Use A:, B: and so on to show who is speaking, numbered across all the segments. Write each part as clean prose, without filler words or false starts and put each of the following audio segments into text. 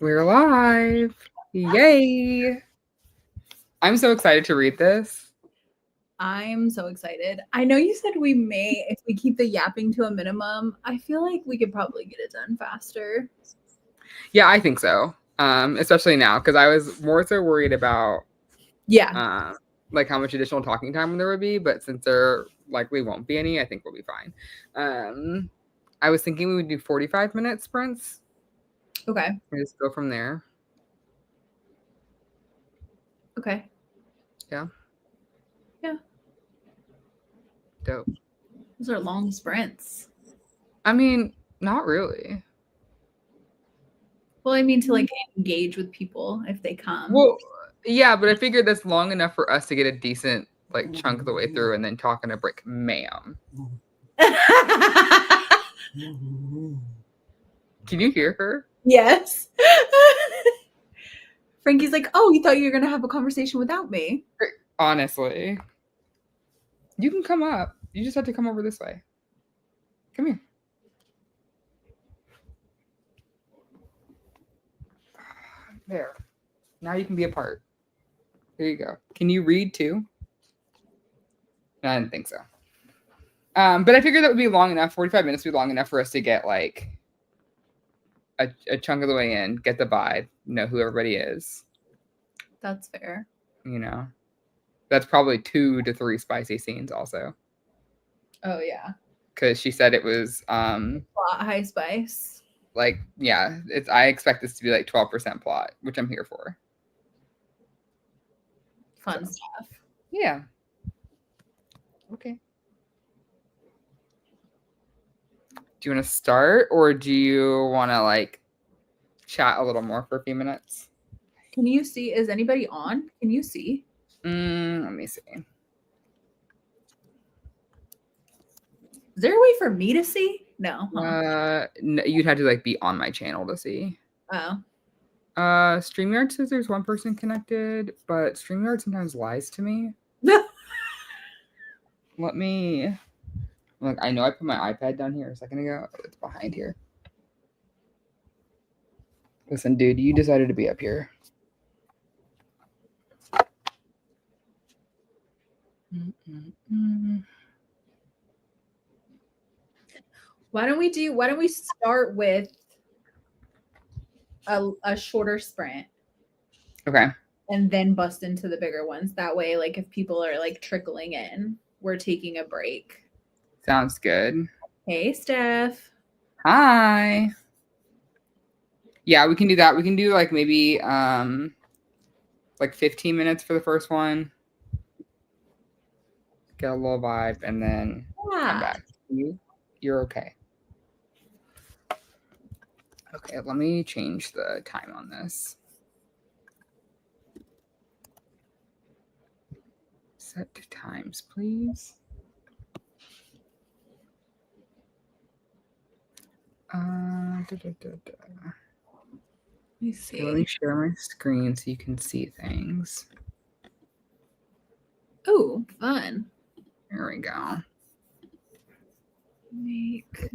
A: We're live. Yay. I'm so excited to read this.
B: I'm so excited. I know you said we may, if we keep the yapping to a minimum, I feel like we could probably get it done faster.
A: Yeah, I think so. Especially now, because I was more so worried about like how much additional talking time there would be, but since there likely won't be any, I think we'll be fine. I was thinking we would do 45-minute sprints.
B: Okay.
A: And just go from there.
B: Okay.
A: Yeah.
B: Yeah.
A: Dope.
B: Those are long sprints.
A: I mean, not really.
B: Well, I mean to like engage with people if they come.
A: Well, yeah, but I figured that's long enough for us to get a decent like chunk of the way through and then talk on a break, ma'am. Can you hear her?
B: Yes. Frankie's like, oh, you thought you were going to have a conversation without me?
A: Honestly. You can come up. You just have to come over this way. Come here. There. Now you can be a part. There you go. Can you read too? I didn't think so. But I figured that would be long enough. 45 minutes would be long enough for us to get like a chunk of the way in, get the vibe, know who everybody is.
B: That's fair.
A: You know, that's probably 2 to 3 spicy scenes also.
B: Oh yeah.
A: Because she said it was
B: plot high spice.
A: Like, yeah, I expect this to be like 12% plot, which I'm here for.
B: Fun stuff.
A: Yeah. Okay. Do you want to start or do you want to like chat a little more for a few minutes?
B: Can you see? Is anybody on? Can you see?
A: Let me see.
B: Is there a way for me to see? No.
A: Huh? No, you'd have to like be on my channel to see.
B: Oh.
A: StreamYard says there's one person connected, but StreamYard sometimes lies to me. Let me look. I know I put my iPad down here a second ago. Oh, it's behind here. Listen, dude, you decided to be up here.
B: Why don't we start with a shorter sprint?
A: Okay.
B: And then bust into the bigger ones. That way, like if people are like trickling in, we're taking a break.
A: Sounds good.
B: Hey, Steph.
A: Hi. Yeah, we can do that. We can do like maybe like 15 minutes for the first one. Get a little vibe and then come back. You're okay. Okay, let me change the time on this. Set times, please.
B: Let me see.
A: Okay, let me share my screen so you can see things.
B: Oh, fun.
A: There we go.
B: Make.
A: Okay.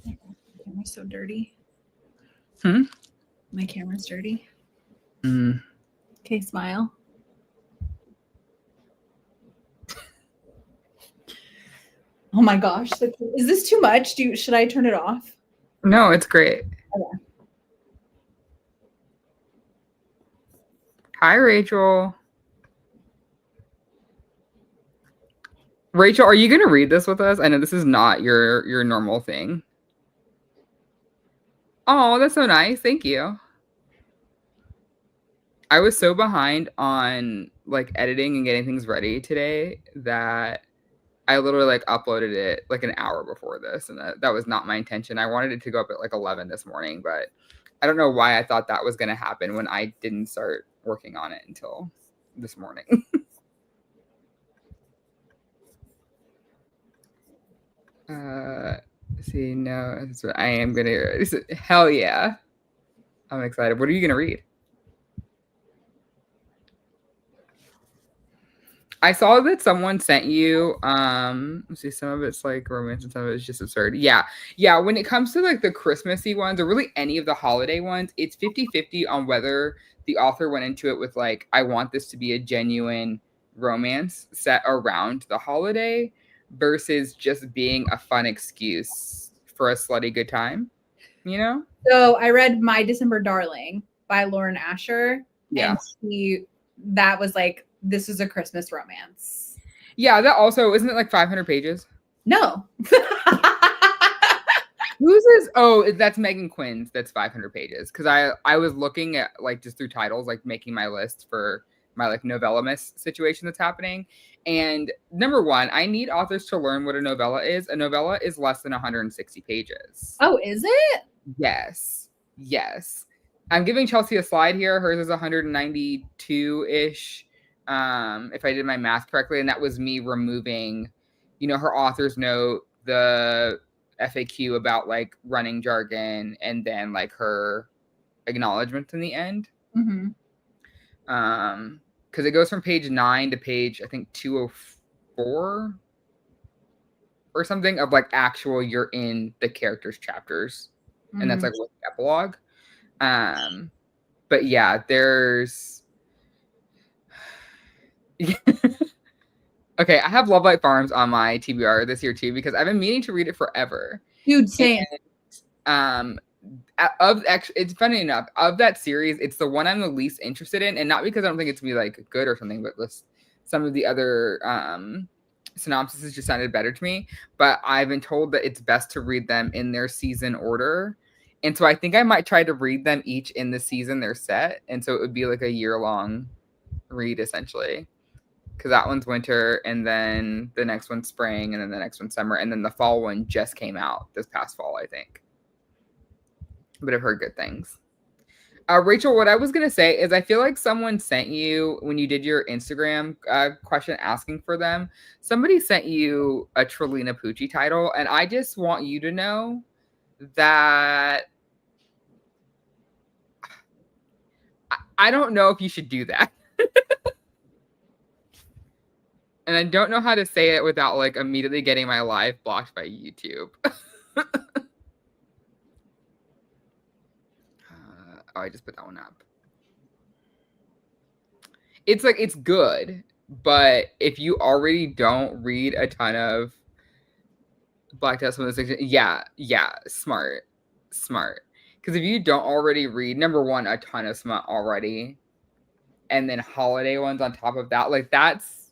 B: My camera's so dirty.
A: Hmm?
B: My camera's dirty.
A: Mm.
B: Okay, smile. Oh my gosh. Is this too much? Should I turn it off?
A: No, it's great.
B: Okay.
A: Hi, Rachel. Rachel, are you going to read this with us? I know this is not your normal thing. Oh, that's so nice. Thank you. I was so behind on like editing and getting things ready today that I literally like uploaded it like an hour before this, and that was not my intention. I wanted it to go up at like 11 this morning, but I don't know why I thought that was going to happen when I didn't start working on it until this morning. See, no, that's what I am going to. Hell yeah. I'm excited. What are you going to read? I saw that someone sent you let's see, some of it's like romance and some of it's just absurd. Yeah. Yeah, when it comes to like the Christmassy ones or really any of the holiday ones, it's 50-50 on whether the author went into it with like, I want this to be a genuine romance set around the holiday versus just being a fun excuse for a slutty good time, you know?
B: So I read My December Darling by Lauren Asher,
A: Yeah.
B: and that was like, this is a Christmas romance.
A: Yeah, that also isn't it like 500 pages?
B: No.
A: Whose is? Oh, that's Megan Quinn's. That's 500 pages. Because I was looking at like just through titles, like making my list for my like novella miss situation that's happening. And number one, I need authors to learn what a novella is. A novella is less than 160 pages.
B: Oh, is it?
A: Yes. Yes. I'm giving Chelsea a slide here. Hers is 192-ish. If I did my math correctly, and that was me removing, her author's note, the FAQ about like running jargon, and then like her acknowledgments in the end.
B: Mm-hmm.
A: Because it goes from page 9 to page, I think, 204 or something of like actual you're in the characters chapters. Mm-hmm. And that's like what the epilogue. But yeah, there's okay, I have Love Light Farms on my TBR this year too because I've been meaning to read it forever.
B: Dude, same.
A: And, it's funny enough, of that series, it's the one I'm the least interested in, and not because I don't think it's gonna be like good or something, but some of the other synopsis just sounded better to me. But I've been told that it's best to read them in their season order. And so I think I might try to read them each in the season they're set. And so it would be like a year-long read, essentially. Because that one's winter, and then the next one's spring, and then the next one's summer, and then the fall one just came out this past fall, I think. But I've heard good things. Rachel, what I was going to say is I feel like someone sent you, when you did your Instagram question asking for them, somebody sent you a Trelina Pucci title, and I just want you to know that I don't know if you should do that. And I don't know how to say it without like immediately getting my live blocked by YouTube. I just put that one up. It's like, it's good, but if you already don't read a ton of Black Testament fiction, yeah, smart. Because if you don't already read, number one, a ton of smut already, and then holiday ones on top of that, like that's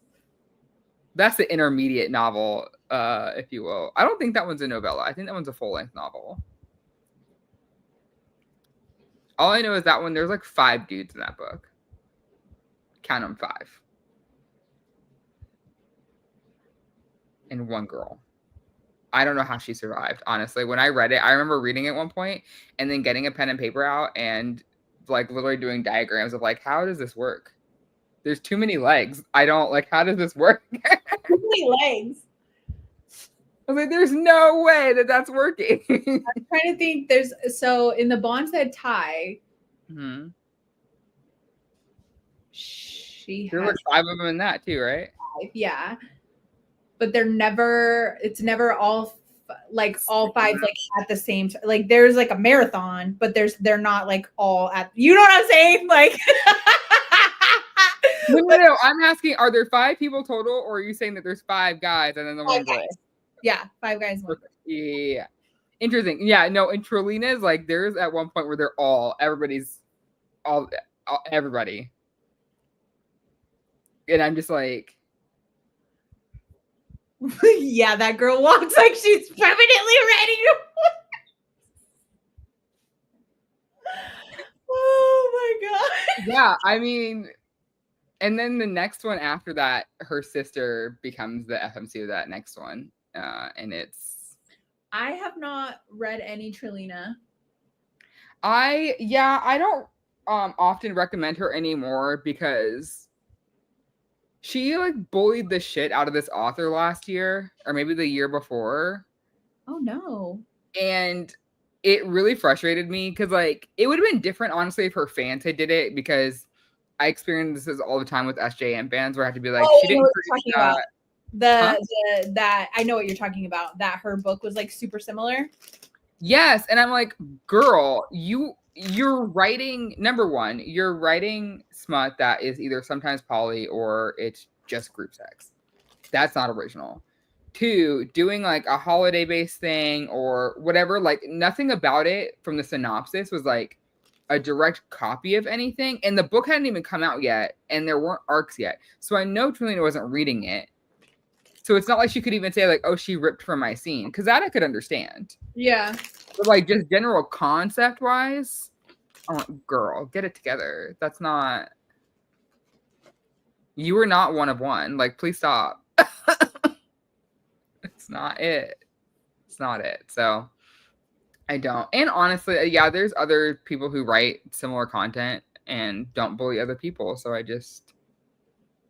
A: the intermediate novel, if you will. I don't think that one's a novella. I think that one's a full-length novel. All I know is that one, there's like 5 dudes in that book. Count them, 5. And 1 girl. I don't know how she survived, honestly. When I read it, I remember reading it at one point and then getting a pen and paper out and like literally doing diagrams of like, how does this work? There's too many legs. I don't like, how does this work?
B: Too many legs.
A: I was like, there's no way that that's working.
B: I'm trying to think. So in the Bonshead tie,
A: mm-hmm.
B: There
A: were 5 of them in that too, right?
B: 5, yeah. But it's never all 5 like at the same time. Like there's like a marathon, but they're not like all at, you know what I'm saying? Like
A: no, I'm asking, are there 5 people total, or are you saying that there's 5 guys and then the 1 girl?
B: Yeah, 5 guys, 1 girl.
A: Yeah. Interesting. Yeah, no, in Trelina's, like there's at one point where they're everybody's everybody. And I'm just like,
B: yeah, that girl walks like she's permanently ready. Oh my god.
A: Yeah, I mean, and then the next one after that, her sister becomes the FMC of that next one. And
B: I have not read any Trelina.
A: I don't often recommend her anymore because she like bullied the shit out of this author last year or maybe the year before.
B: Oh no.
A: And it really frustrated me because like it would have been different honestly if her fans had did it, because I experience this all the time with SJM fans where I have to be like,
B: oh,
A: she
B: I know
A: didn't
B: what
A: produce
B: you're talking
A: that.
B: about. That I know what you're talking about. That her book was like super similar.
A: Yes, and I'm like, girl, you're writing, number one, you're writing smut that is either sometimes poly or it's just group sex. That's not original. Two, doing like a holiday based thing or whatever, like nothing about it from the synopsis was like a direct copy of anything. And the book hadn't even come out yet, and there weren't arcs yet. So I know Trina wasn't reading it. So it's not like she could even say, like, oh, she ripped from my scene, because that I could understand.
B: Yeah.
A: But like just general concept wise, oh, girl, get it together. That's not. You were not one of one. Like, please stop. It's not it. It's not it. So I don't. And honestly, yeah, there's other people who write similar content and don't bully other people. So I just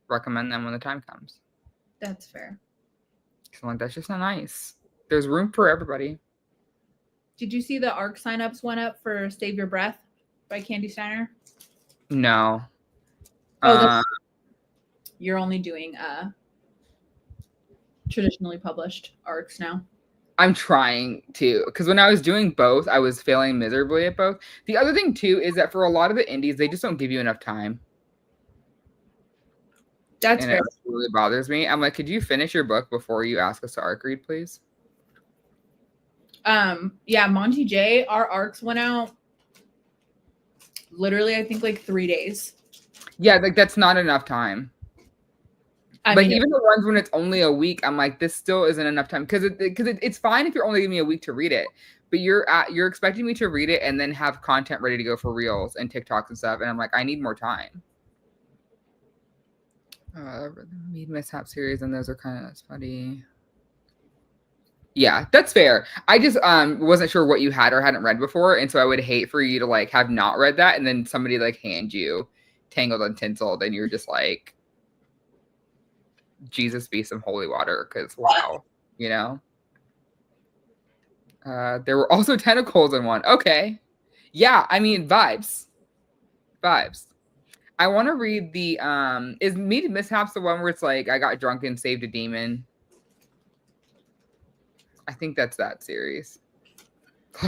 A: recommend them when the time comes.
B: That's fair.
A: So like, that's just not nice. There's room for everybody.
B: Did you see the ARC signups went up for Save Your Breath by Candy Steiner?
A: No.
B: Oh, you're only doing traditionally published ARCs now.
A: I'm trying to, because when I was doing both, I was failing miserably at both. The other thing too is that for a lot of the indies, they just don't give you enough time.
B: That's
A: and
B: fair.
A: It really bothers me. I'm like, could you finish your book before you ask us to ARC read, please?
B: Yeah, Monty J, our ARCs went out literally, I think, like 3 days.
A: Yeah, like that's not enough time. I mean, even the ones when it's only a week, I'm like, this still isn't enough time, because it's fine if you're only giving me a week to read it, but you're expecting me to read it and then have content ready to go for reels and TikToks and stuff, and I'm like, I need more time. Mead Mishap series, and those are kind of funny. Yeah, that's fair. I just wasn't sure what you had or hadn't read before, and so I would hate for you to like have not read that, and then somebody like hand you Tangled and Tinseled, and you're just like, Jesus be some holy water, because wow, you know. There were also tentacles in one. Okay, yeah, I mean vibes. I want to read the is Meet Mishaps the one where it's like I got drunk and saved a demon? I think that's that series.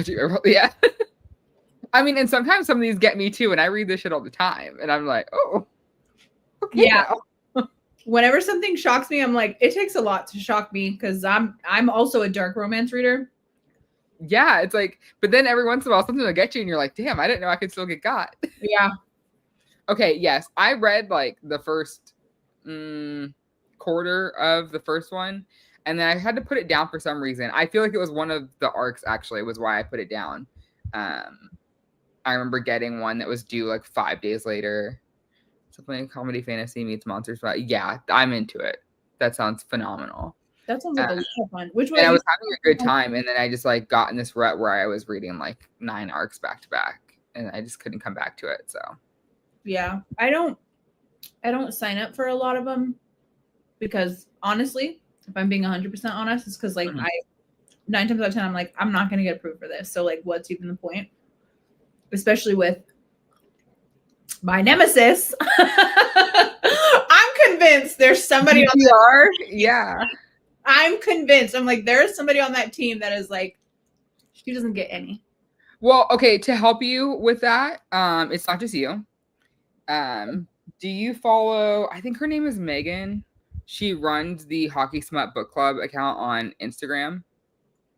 A: Yeah. I mean, and sometimes some of these get me too, and I read this shit all the time, and I'm like, oh, okay.
B: Yeah. Whenever something shocks me, I'm like, it takes a lot to shock me, because I'm also a dark romance reader.
A: Yeah, it's like, but then every once in a while something will get you, and you're like, damn, I didn't know I could still get got.
B: Yeah.
A: Okay, yes, I read like the first quarter of the first one, and then I had to put it down for some reason. I feel like it was one of the arcs, actually, was why I put it down. I remember getting one that was due like 5 days later. Something comedy fantasy meets monsters. But yeah, I'm into it. That sounds phenomenal.
B: That sounds like a lot of fun. Which
A: one? And I was having a good time, and then I just like got in this rut where I was reading like 9 arcs back to back, and I just couldn't come back to it. So
B: yeah, I don't sign up for a lot of them, because honestly, if I'm being 100% honest, it's because like 9 times out of 10, I'm like, I'm not going to get approved for this. So like, what's even the point? Especially with my nemesis. I'm convinced there's somebody on
A: the yeah.
B: I'm convinced. I'm like, there's somebody on that team that is like, she doesn't get any.
A: Well, okay, to help you with that, it's not just you. Do you follow, I think her name is Megan. She runs the Hockey Smut Book Club account on Instagram.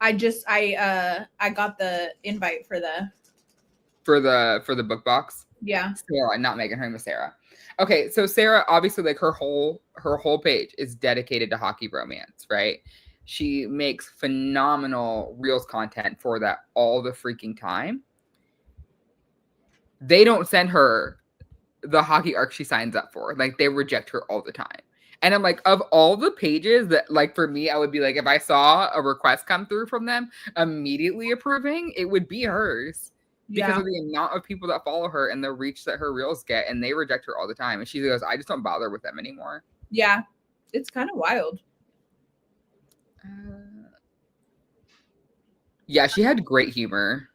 B: I got the invite for the
A: book box.
B: Yeah.
A: Sarah, not Megan. Her name is Sarah. Okay, so Sarah, obviously, like her whole page is dedicated to hockey romance, right? She makes phenomenal Reels content for that all the freaking time. They don't send her the hockey arc she signs up for. Like, they reject her all the time. And I'm like, of all the pages that, like, for me, I would be like, if I saw a request come through from them immediately approving, it would be hers. Because of the amount of people that follow her and the reach that her reels get, and they reject her all the time. And she goes, I just don't bother with them anymore.
B: Yeah, it's kind of wild.
A: Yeah, she had great humor.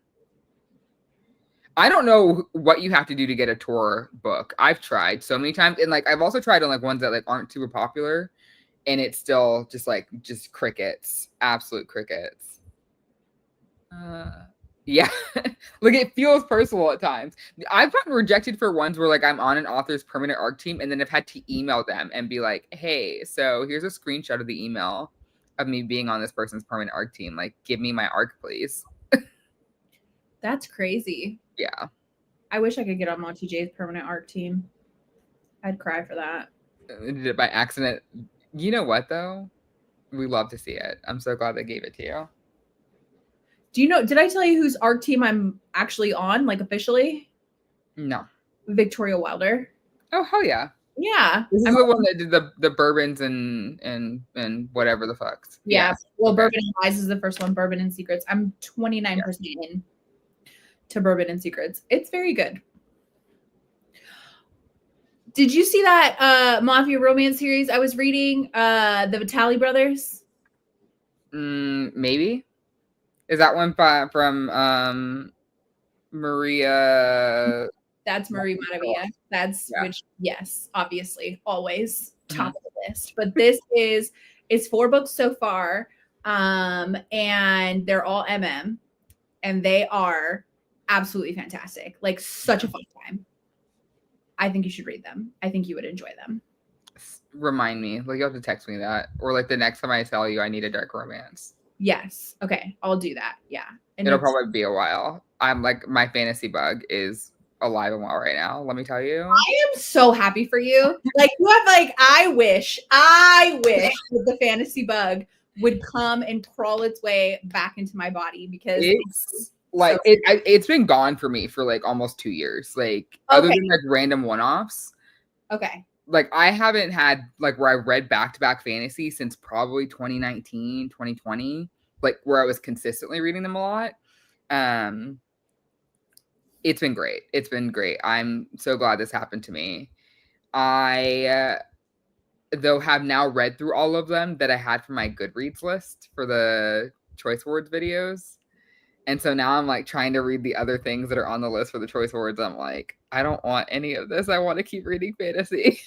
A: I don't know what you have to do to get a tour book. I've tried so many times, and like I've also tried on like ones that like aren't super popular, and it's still just crickets, absolute crickets. Yeah, like it feels personal at times. I've gotten rejected for ones where like I'm on an author's permanent ARC team, and then I've had to email them and be like, "Hey, so here's a screenshot of the email of me being on this person's permanent ARC team. Like, give me my ARC, please."
B: That's crazy.
A: Yeah.
B: I wish I could get on Monty J's permanent ARC team. I'd cry for that.
A: Did it by accident. You know what though? We love to see it. I'm so glad they gave it to you.
B: Do you know, did I tell you whose ARC team I'm actually on, like officially?
A: No.
B: Victoria Wilder.
A: Oh hell yeah.
B: Yeah.
A: This is the one that did the bourbons and whatever the fucks.
B: Yeah.
A: Yes.
B: Well,
A: Okay.
B: Bourbon and Lies is the first one. Bourbon and Secrets. I'm 29% in to Bourbon and Secrets. It's very good. Did you see that Mafia romance series I was reading? The Vitali brothers?
A: Maybe. Is that one from Maria?
B: That's Marie Maravilla. That's which, yes, obviously, always top of the list. But this it's 4 books so far, and they're all MM, and they are absolutely fantastic. Like such a fun time. I think you should read them. I think you would enjoy them.
A: Remind me. Like you have to text me that, or like the next time I tell you I need a dark romance.
B: Yes. Okay. I'll do that. Yeah. And
A: it'll probably be a while. I'm like my fantasy bug is alive and well right now. Let me tell you.
B: I am so happy for you. Like you have like I wish that the fantasy bug would come and crawl its way back into my body because
A: it's like it's been gone for me for like almost 2 years. Like other than like random one-offs.
B: Okay.
A: Like I haven't had like where I read back-to-back fantasy since probably 2019, 2020, like where I was consistently reading them a lot. It's been great. It's been great. I'm so glad this happened to me. I though have now read through all of them that I had from my Goodreads list for the Choice Awards videos. And so now I'm like trying to read the other things that are on the list for the Choice Awards. I'm like, I don't want any of this. I want to keep reading fantasy,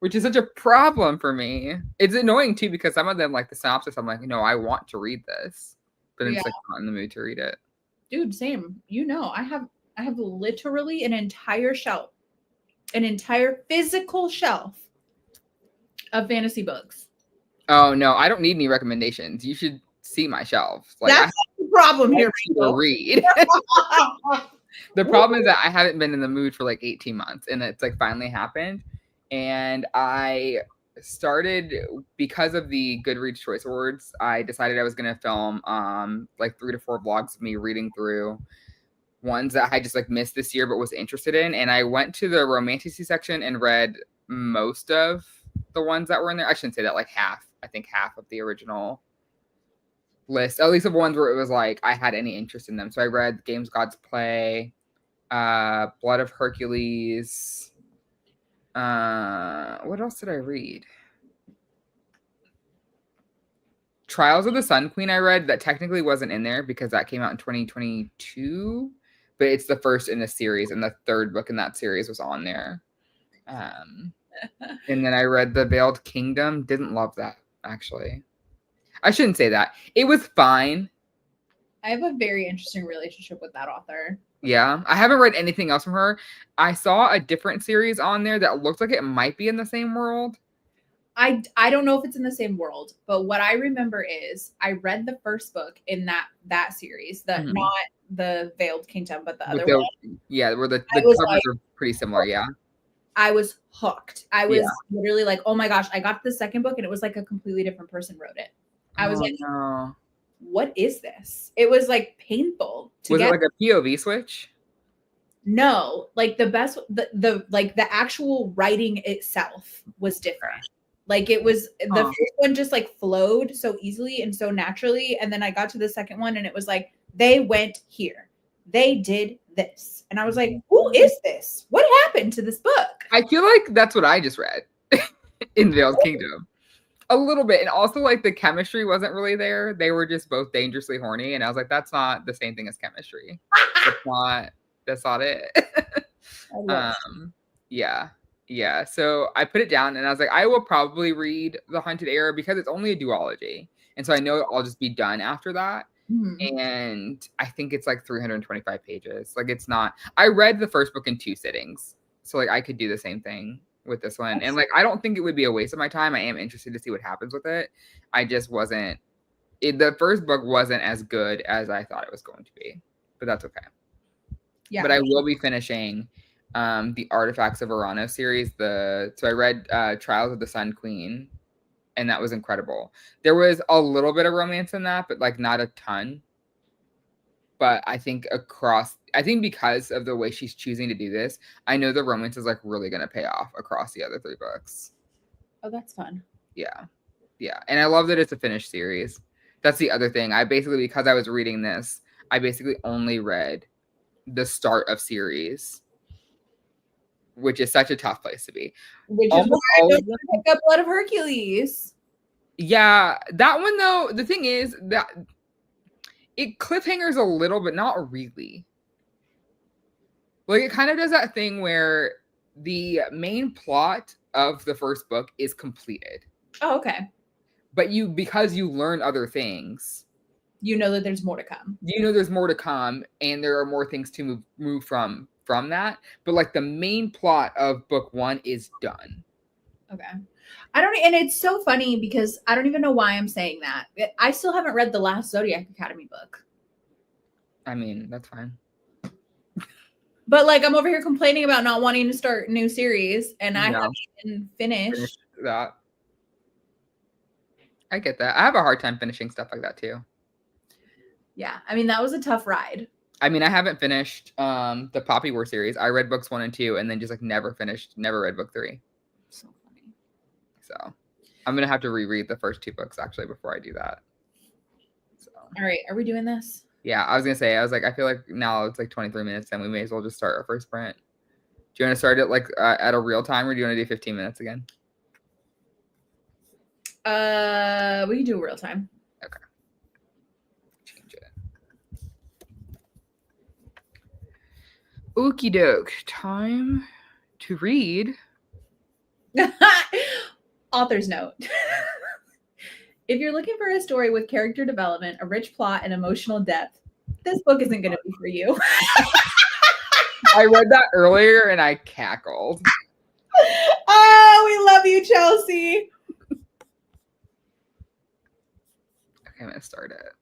A: which is such a problem for me. It's annoying too because some of them, like the synopsis, I'm like, no, I want to read this, but it's like not in the mood to read it.
B: Dude, same. You know, I have literally an entire shelf, an entire physical shelf of fantasy books.
A: Oh no, I don't need any recommendations. You should see my shelf.
B: Like that's the problem here.
A: To read. The problem is that I haven't been in the mood for like 18 months, and it's like finally happened. And I started because of the Goodreads Choice Awards. I decided I was going to film like 3 to 4 vlogs of me reading through ones that I just like missed this year but was interested in. And I went to the romanticy section and read most of the ones that were in there. I shouldn't say that, like half. I think half of the original list, at least of ones where it was like I had any interest in them. So I read Games Gods Play, Blood of Hercules. What else did I read? Trials of the Sun Queen I read that technically wasn't in there because that came out in 2022, but it's the first in a series, and the 3rd book in that series was on there. And then I read The Veiled Kingdom. Didn't love that, actually. I shouldn't say that. It was fine.
B: I have a very interesting relationship with that author.
A: Yeah. I haven't read anything else from her. I saw a different series on there that looked like it might be in the same world.
B: I don't know if it's in the same world, but what I remember is I read the first book in that series, not the Veiled Kingdom, but the other one.
A: Yeah, where the covers are pretty similar, yeah.
B: I was hooked. I was literally like, oh my gosh, I got the second book and it was like a completely different person wrote it. I was
A: no.
B: What is this? It was like painful to
A: Was it like a POV switch?
B: No, like the actual writing itself was different. Like it was the first one just like flowed so easily and so naturally. And then I got to the second one and it was like, they went here. They did this. And I was like, who is this? What happened to this book?
A: I feel like that's what I just read in Veiled Kingdom. A little bit. And also, like, the chemistry wasn't really there. They were just both dangerously horny. And I was like, that's not the same thing as chemistry. That's not it.
B: I love
A: Yeah. Yeah. So I put it down and I was like, I will probably read The Haunted Era because it's only a duology. And so I know I'll just be done after that. And I think it's like 325 pages. Like, it's not, I read the first book in 2 sittings. So, like, I could do the same thing with this one. And, like, I don't think it would be a waste of my time. I am interested to see what happens with it. I just wasn't, the first book wasn't as good as I thought it was going to be. But that's okay.
B: Yeah.
A: But I will be finishing the Artifacts of Urano series. So I read Trials of the Sun Queen, and that was incredible. There was a little bit of romance in that, but like not a ton. But I think because of the way she's choosing to do this, I know the romance is like really going to pay off across the other 3 books.
B: Oh, that's fun.
A: Yeah. Yeah. And I love that it's a finished series. That's the other thing. Because I was reading this, I basically only read the start of series, which is such a tough place to be.
B: Which is why I don't pick up Blood of Hercules.
A: Yeah, that one though, the thing is that it cliffhangers a little, but not really. Like, it kind of does that thing where the main plot of the first book is completed.
B: Oh, okay.
A: But because you learn other things,
B: you know that there's more to come.
A: You know there's more to come, and there are more things to move from that. But like the main plot of book 1 is done.
B: Okay. And it's so funny because I don't even know why I'm saying that. I still haven't read the last Zodiac Academy book.
A: I mean, that's fine.
B: But like, I'm over here complaining about not wanting to start a new series, and I haven't even finished
A: that. I get that. I have a hard time finishing stuff like that too.
B: Yeah, I mean, that was a tough ride.
A: I mean, I haven't finished the Poppy War series. I read books 1 and 2, and then just like never read book 3.
B: So funny.
A: So I'm gonna have to reread the first 2 books actually before I do that. So.
B: All right, are we doing this?
A: Yeah, I was gonna say. I was like, I feel like now it's like 23 minutes, and we may as well just start our first sprint. Do you want to start it like at a real time, or do you want to do 15 minutes again?
B: We can do a real time.
A: Okay. Change it. Okie doke. Time to read.
B: Author's note. If you're looking for a story with character development, a rich plot, and emotional depth, this book isn't going to be for you.
A: I read that earlier and I cackled.
B: Oh, we love you, Chelsea.
A: Okay, I'm going to start it.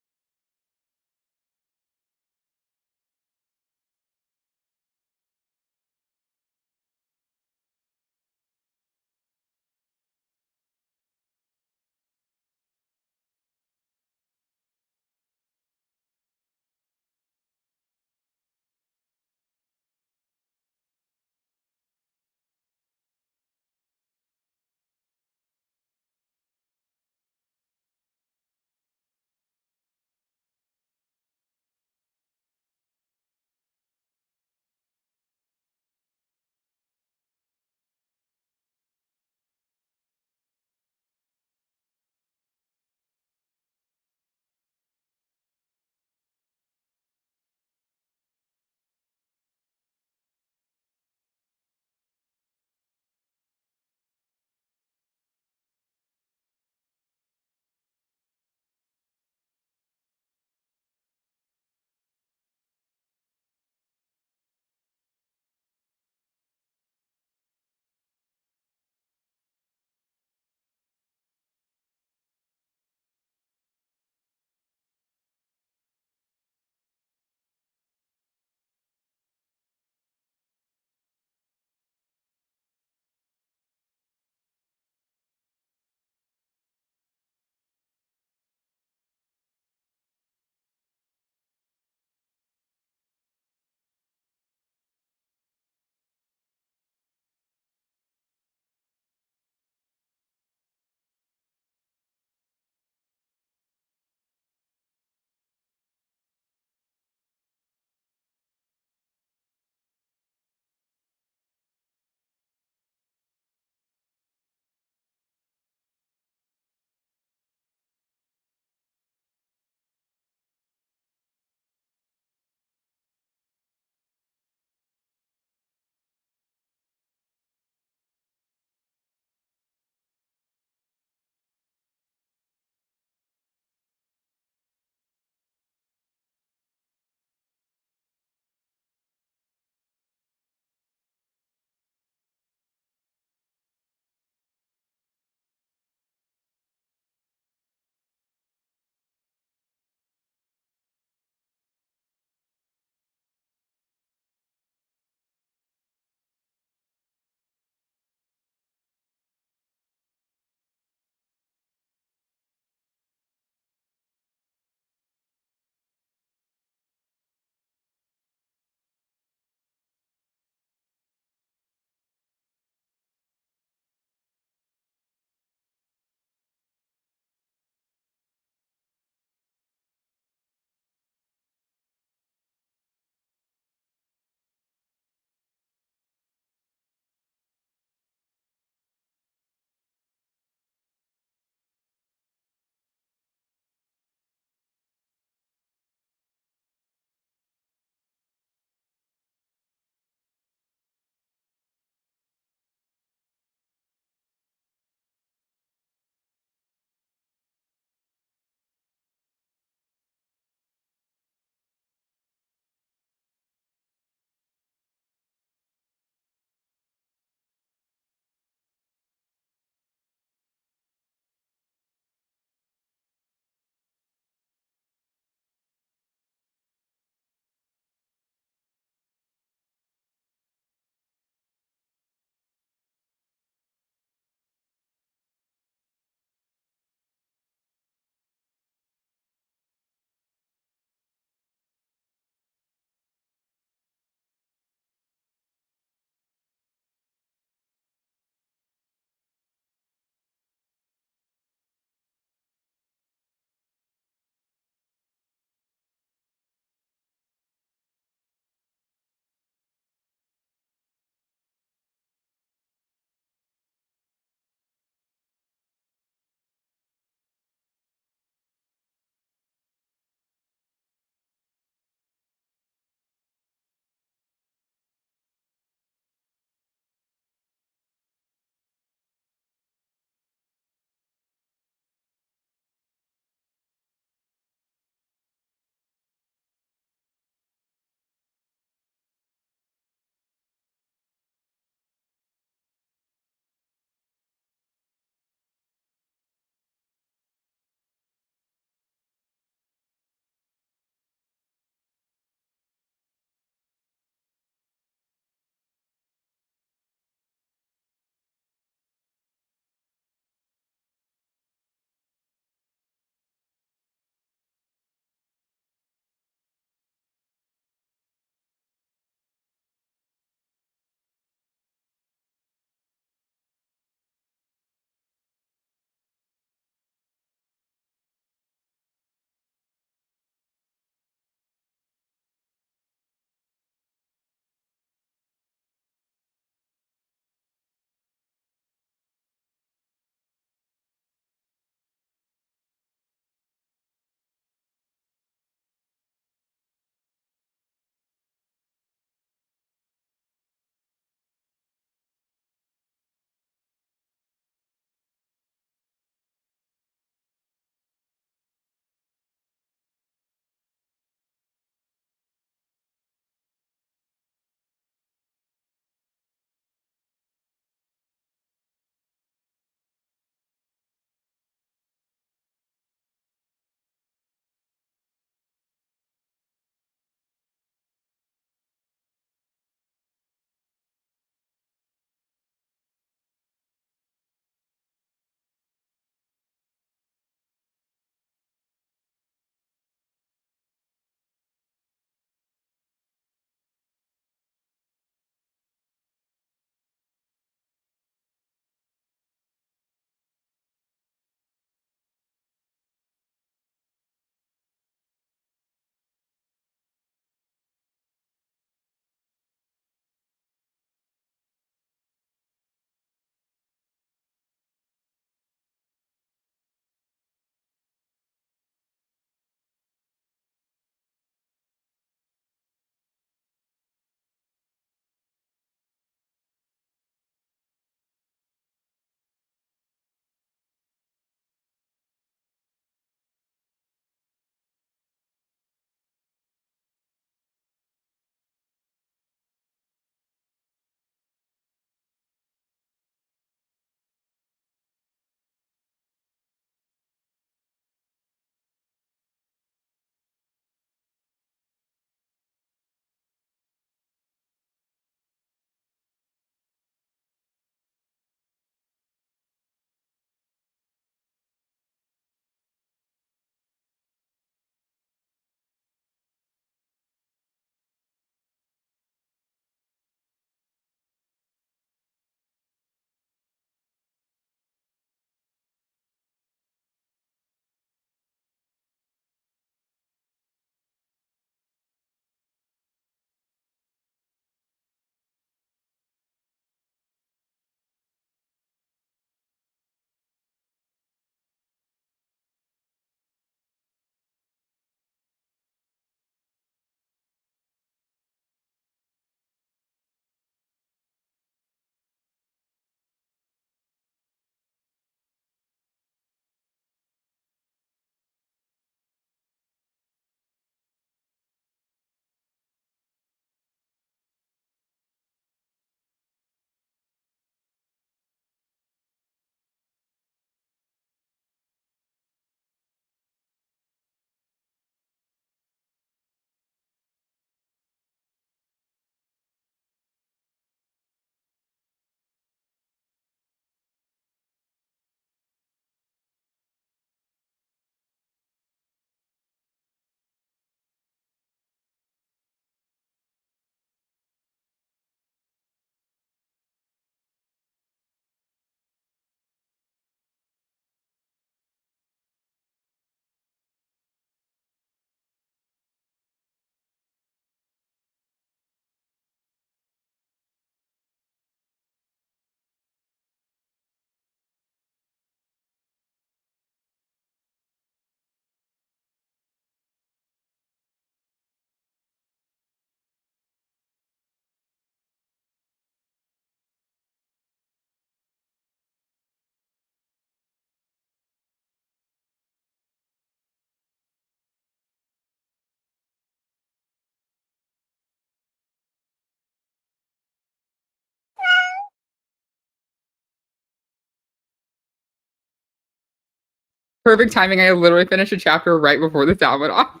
A: Perfect timing. I literally finished a chapter right before the sound went off.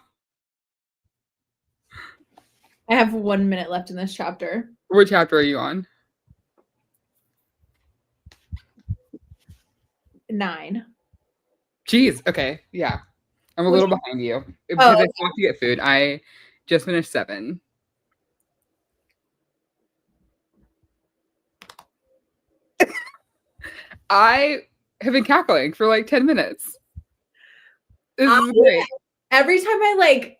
B: I have 1 minute left in this chapter.
A: What chapter are you on?
B: 9.
A: Jeez. Okay. Yeah. I'm a little behind you because I
B: okay.
A: have to get food. I just finished 7. I have been cackling for like 10 minutes. This is great.
B: Every time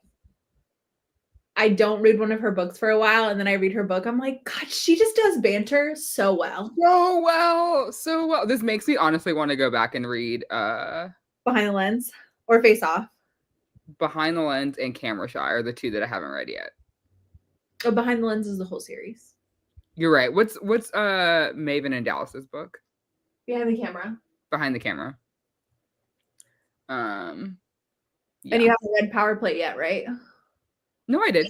B: I don't read one of her books for a while and then I read her book, I'm like, God, she just does banter so well.
A: So well. So well. This makes me honestly want to go back and read
B: Behind the Lens or Face Off.
A: Behind the Lens and Camera Shy are the 2 that I haven't read yet.
B: Oh, Behind the Lens is the whole series.
A: You're right. What's Maven and Dallas's book?
B: Behind the Camera.
A: Behind the Camera.
B: Yeah. And you haven't read Power Play yet, right?
A: No, I did.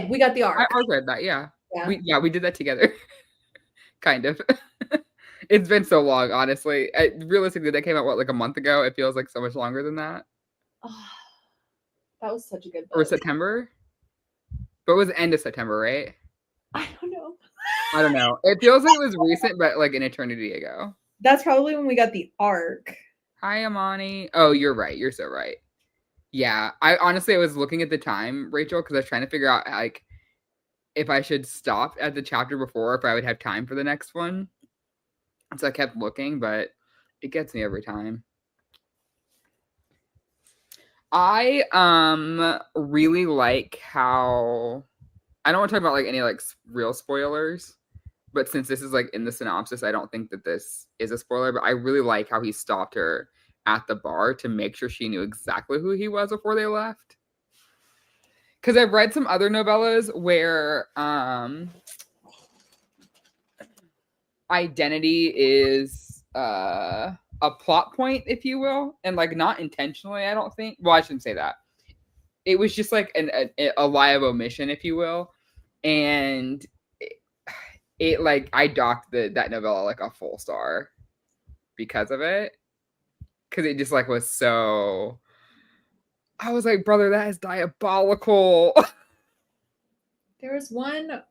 B: We got the arc.
A: I read that, yeah. We did that together. Kind of. It's been so long, honestly. Realistically, that came out, what, like a month ago? It feels like so much longer than that.
B: Oh, that was such a good book.
A: Or September? But it was the end of September, right?
B: I don't know.
A: I don't know. It feels like it was recent, but like an eternity ago.
B: That's probably when we got the arc.
A: Hi, Amani. Oh, you're right. You're so right. Yeah. I was looking at the time, Rachel, because I was trying to figure out like if I should stop at the chapter before, if I would have time for the next one. So I kept looking, but it gets me every time. I really like how I don't want to talk about like any like real spoilers, but since this is like in the synopsis, I don't think that this is a spoiler, but I really like how he stopped her at the bar to make sure she knew exactly who he was before they left. Because I've read some other novellas where identity is a plot point, if you will, and like not intentionally, I don't think. Well, I shouldn't say that. It was just like a lie of omission, if you will, and it like I docked that novella like a full star because of it, because it just like was so. I was like, brother, that is diabolical.
B: There was one.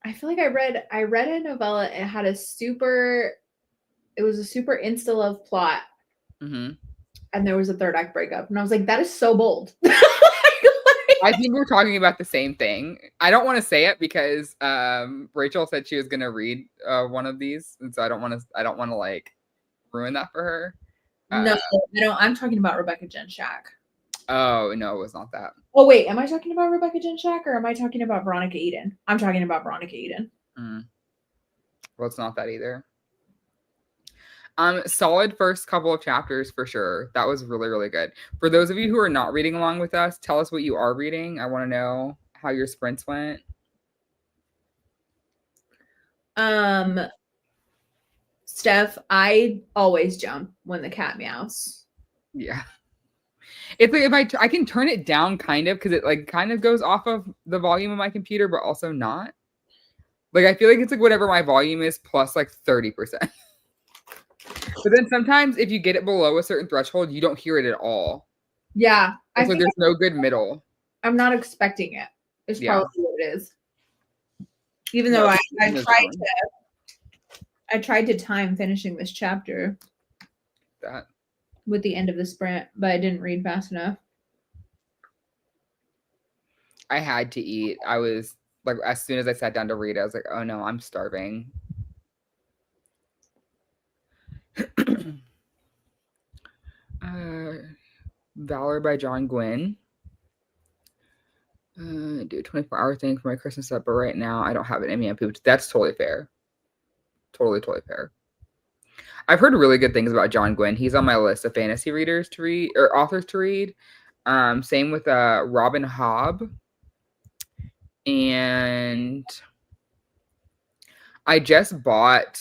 B: I feel like I read a novella. It had a super insta love plot, and there was a third act breakup, and I was like, that is so bold.
A: I think we're talking about the same thing. I don't want to say it because Rachel said she was gonna read one of these, and so I don't want to like ruin that for her.
B: No, I'm talking about Rebekah Jenshak.
A: Oh no, it was not that.
B: Oh wait, am I talking about Rebekah Jenshak or am I talking about Veronica Eden? I'm talking about Veronica Eden.
A: Well, it's not that either. Solid first couple of chapters for sure. That was really, really good. For those of you who are not reading along with us, tell us what you are reading. I want to know how your sprints went.
B: Steph, I always jump when the cat meows.
A: Yeah. It's like if I can turn it down kind of because it like kind of goes off of the volume of my computer, but also not. Like I feel like it's like whatever my volume is plus like 30%. But then sometimes if you get it below a certain threshold, you don't hear it at all.
B: Yeah.
A: So there's no good middle.
B: I'm not expecting it. It's probably what it is. Even though I tried to time finishing this chapter.
A: That.
B: With the end of the sprint, but I didn't read fast enough.
A: I had to eat. I was like, as soon as I sat down to read, I was like, oh no, I'm starving. Valor by John Gwynne. Do a 24-hour thing for my Christmas set, but right now I don't have it in me. I pooped. That's totally fair. Totally fair. I've heard really good things about John Gwynne. He's on my list of fantasy readers to read or authors to read. Same with Robin Hobb. And I just bought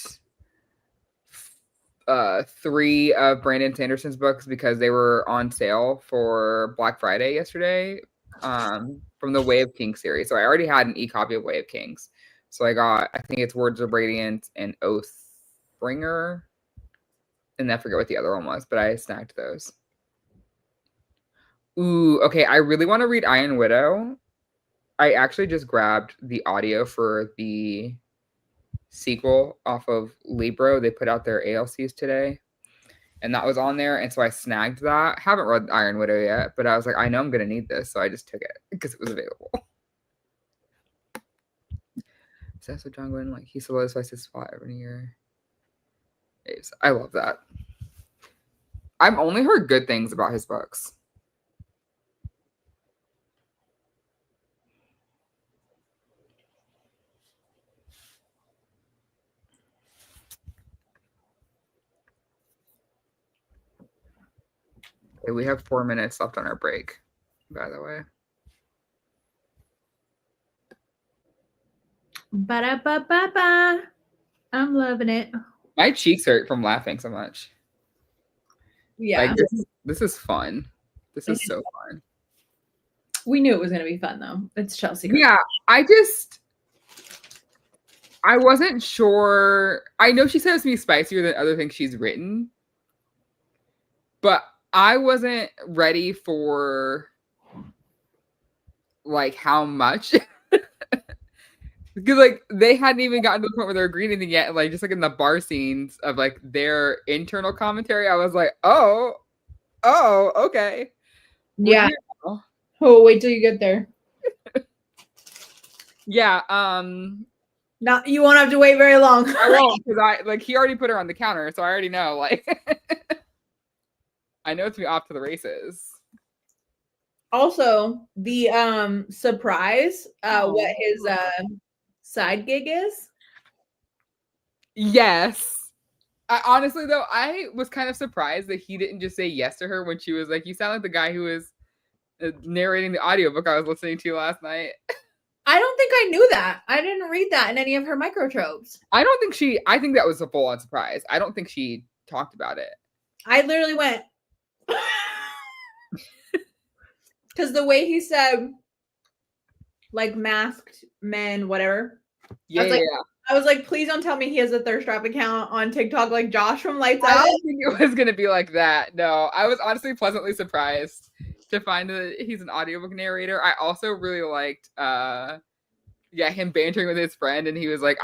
A: 3 of Brandon Sanderson's books because they were on sale for Black Friday yesterday from the Way of Kings series. So I already had an e-copy of Way of Kings. So I got, I think it's Words of Radiance and Oathbringer. And I forget what the other one was, but I snagged those. Ooh, okay. I really want to read Iron Widow. I actually just grabbed the audio for the sequel off of Libro. They put out their ALCs today, and that was on there. And so I snagged that. Haven't read Iron Widow yet, but I was like, I know I'm going to need this. So I just took it because it was available. So that's what John Glenn, like, he solidifies his spot every year. I love that. I've only heard good things about his books. Okay, we have 4 minutes left on our break, by the way.
B: Ba-da-ba-ba-ba. I'm loving it.
A: My cheeks hurt from laughing so much.
B: Yeah.
A: Like, this is fun. This is so fun.
B: We knew it was going to be fun, though. It's Chelsea Curto.
A: Yeah, I wasn't sure. I know she said it's going to be spicier than other things she's written, but I wasn't ready for, like, how much. Because, like, they hadn't even gotten to the point where they're agreeing anything yet. And, like, just like in the bar scenes of, like, their internal commentary, I was like, oh, okay.
B: Yeah. Oh, wait till you get there.
A: Yeah.
B: Not you won't have to wait very long.
A: I won't, because he already put her on the counter, so I already know. Like, I know it's me off to the races.
B: Also, the surprise, what his side gig is.
A: Yes. Honestly, though, I was kind of surprised that he didn't just say yes to her when she was like, you sound like the guy who was narrating the audiobook I was listening to last night.
B: I don't think I knew that. I didn't read that in any of her microtropes.
A: I think that was a full-on surprise. I don't think she talked about it.
B: I literally went, because the way he said, like, masked men, whatever.
A: Yeah.
B: I was like, please don't tell me he has a thirst trap account on TikTok like Josh from Lights Out.
A: I didn't think it was going to be like that. No, I was honestly pleasantly surprised to find that he's an audiobook narrator. I also really liked him bantering with his friend, and he was like,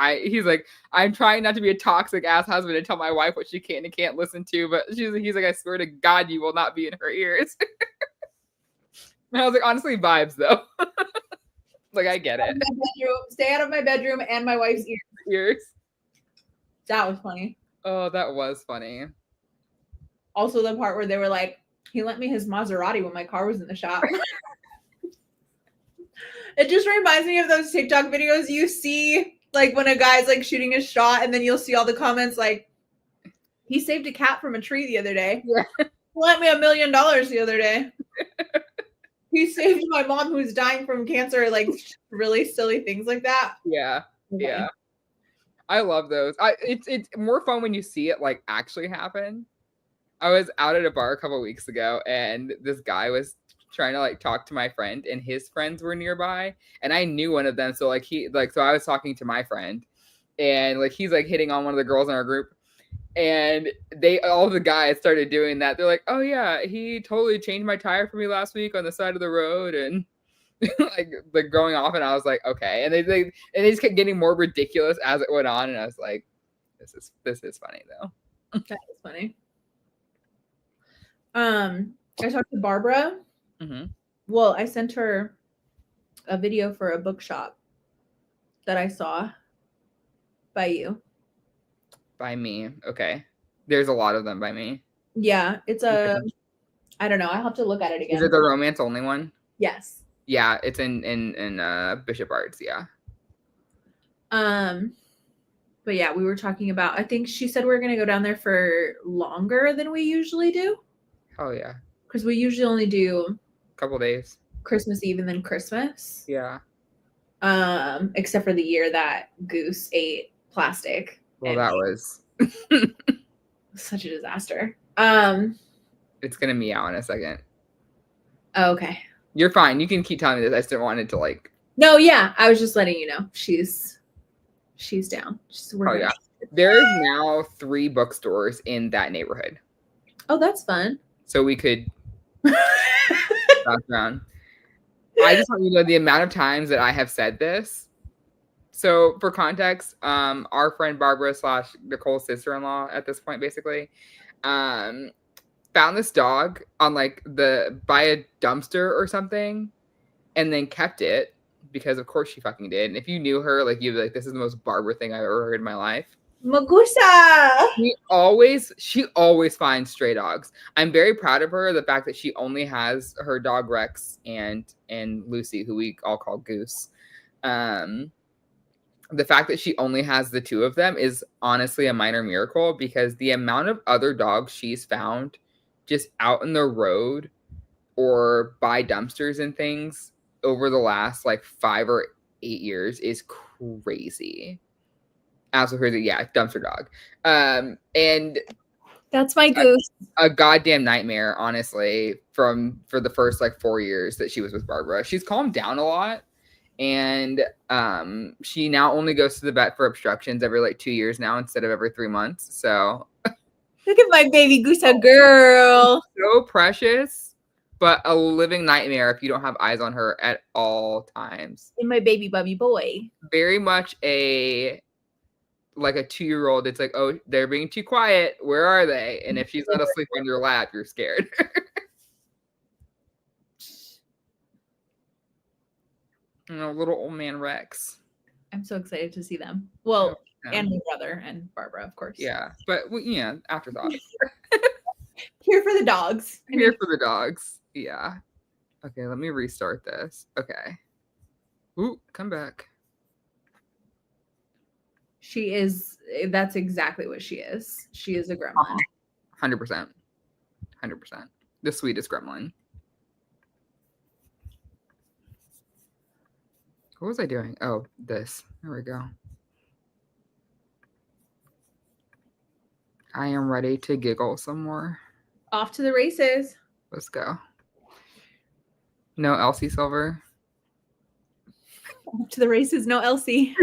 A: I'm trying not to be a toxic ass husband and tell my wife what she can and can't listen to, but he's like, I swear to God you will not be in her ears. And I was like, honestly, vibes though. Like, I get it.
B: Stay out of my bedroom and my wife's
A: ears.
B: That was funny.
A: Oh, that was funny.
B: Also, the part where they were like, he lent me his Maserati when my car was in the shop. It just reminds me of those TikTok videos you see, like when a guy's like shooting his shot, and then you'll see all the comments like, he saved a cat from a tree the other day.
A: Yeah.
B: He lent me $1 million the other day. He saved my mom who's dying from cancer, like really silly things like that.
A: Yeah. Okay. Yeah. I love those. It's more fun when you see it like actually happen. I was out at a bar a couple weeks ago, and this guy was trying to like talk to my friend, and his friends were nearby, and I knew one of them. So like so I was talking to my friend, and like he's like hitting on one of the girls in our group. And all the guys started doing that. They're like, oh yeah, he totally changed my tire for me last week on the side of the road, and like going off. And I was like, okay. And they just kept getting more ridiculous as it went on. And I was like, this is funny though.
B: That is funny. I talked to Barbara.
A: Mm-hmm.
B: Well, I sent her a video for a bookshop that I saw by you.
A: By me. Okay. There's a lot of them by me.
B: Yeah. It's I don't know. I'll have to look at it again.
A: Is it the romance only one?
B: Yes.
A: Yeah. It's in Bishop Arts. Yeah.
B: But yeah, we were talking about, I think she said we're going to go down there for longer than we usually do.
A: Oh yeah.
B: Because we usually only do
A: a couple days. Christmas
B: Eve and then Christmas.
A: Yeah.
B: Except for the year that Goose ate plastic.
A: Well, that was
B: such a disaster.
A: It's gonna meow in a second.
B: Oh, okay.
A: You're fine. You can keep telling me this. I still wanted to like.
B: No, yeah. I was just letting you know. She's down.
A: Oh yeah. There's now 3 bookstores in that neighborhood.
B: Oh, that's fun.
A: So we could background. I just want you to know the amount of times that I have said this. So for context, our friend Barbara / Nicole's sister-in-law at this point, basically, found this dog on like by a dumpster or something, and then kept it because of course she fucking did. And if you knew her, like you'd be like, this is the most Barbara thing I've ever heard in my life.
B: Magusa.
A: She always finds stray dogs. I'm very proud of her. The fact that she only has her dog Rex and Lucy, who we all call Goose. The fact that she only has the two of them is honestly a minor miracle, because the amount of other dogs she's found just out in the road or by dumpsters and things over the last like 5 or 8 years is crazy. Absolutely crazy. Yeah, dumpster dog. And
B: that's my Goose.
A: A goddamn nightmare, honestly, for the first like 4 years that she was with Barbara. She's calmed down a lot. And she now only goes to the vet for obstructions every like 2 years now instead of every 3 months. So
B: look at my baby Gusa girl.
A: So precious, but a living nightmare if you don't have eyes on her at all times.
B: And my baby bubby boy.
A: Very much a 2-year-old. It's like, oh, they're being too quiet. Where are they? And if she's not asleep on your lap, you're scared. Little old man Rex.
B: I'm so excited to see them. Well, and my brother and Barbara, of course.
A: Yeah, but yeah, afterthought.
B: Here for the dogs.
A: Here for the dogs. Yeah. Okay, let me restart this. Okay. Ooh, come back.
B: She is. That's exactly what she is. She is a gremlin.
A: 100%. 100%. The sweetest gremlin. What was I doing? Oh, this. There we go. I am ready to giggle some more.
B: Off to the races.
A: Let's go. No Elsie Silver.
B: Off to the races. No Elsie.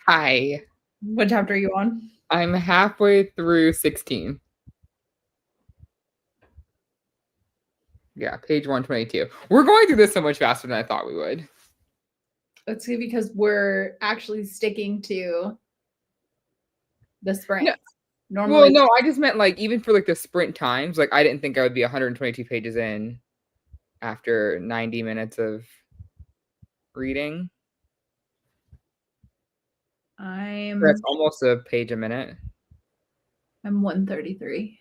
A: Hi.
B: What chapter are you on?
A: I'm halfway through 16. Yeah, page 122. We're going through this so much faster than I thought we would.
B: Let's see, because we're actually sticking to the sprint.
A: No,
B: Normally,
A: well, no, I just meant like even for like the sprint times, like I didn't think I would be 122 pages in after 90 minutes of reading. That's almost a page a minute.
B: I'm 133.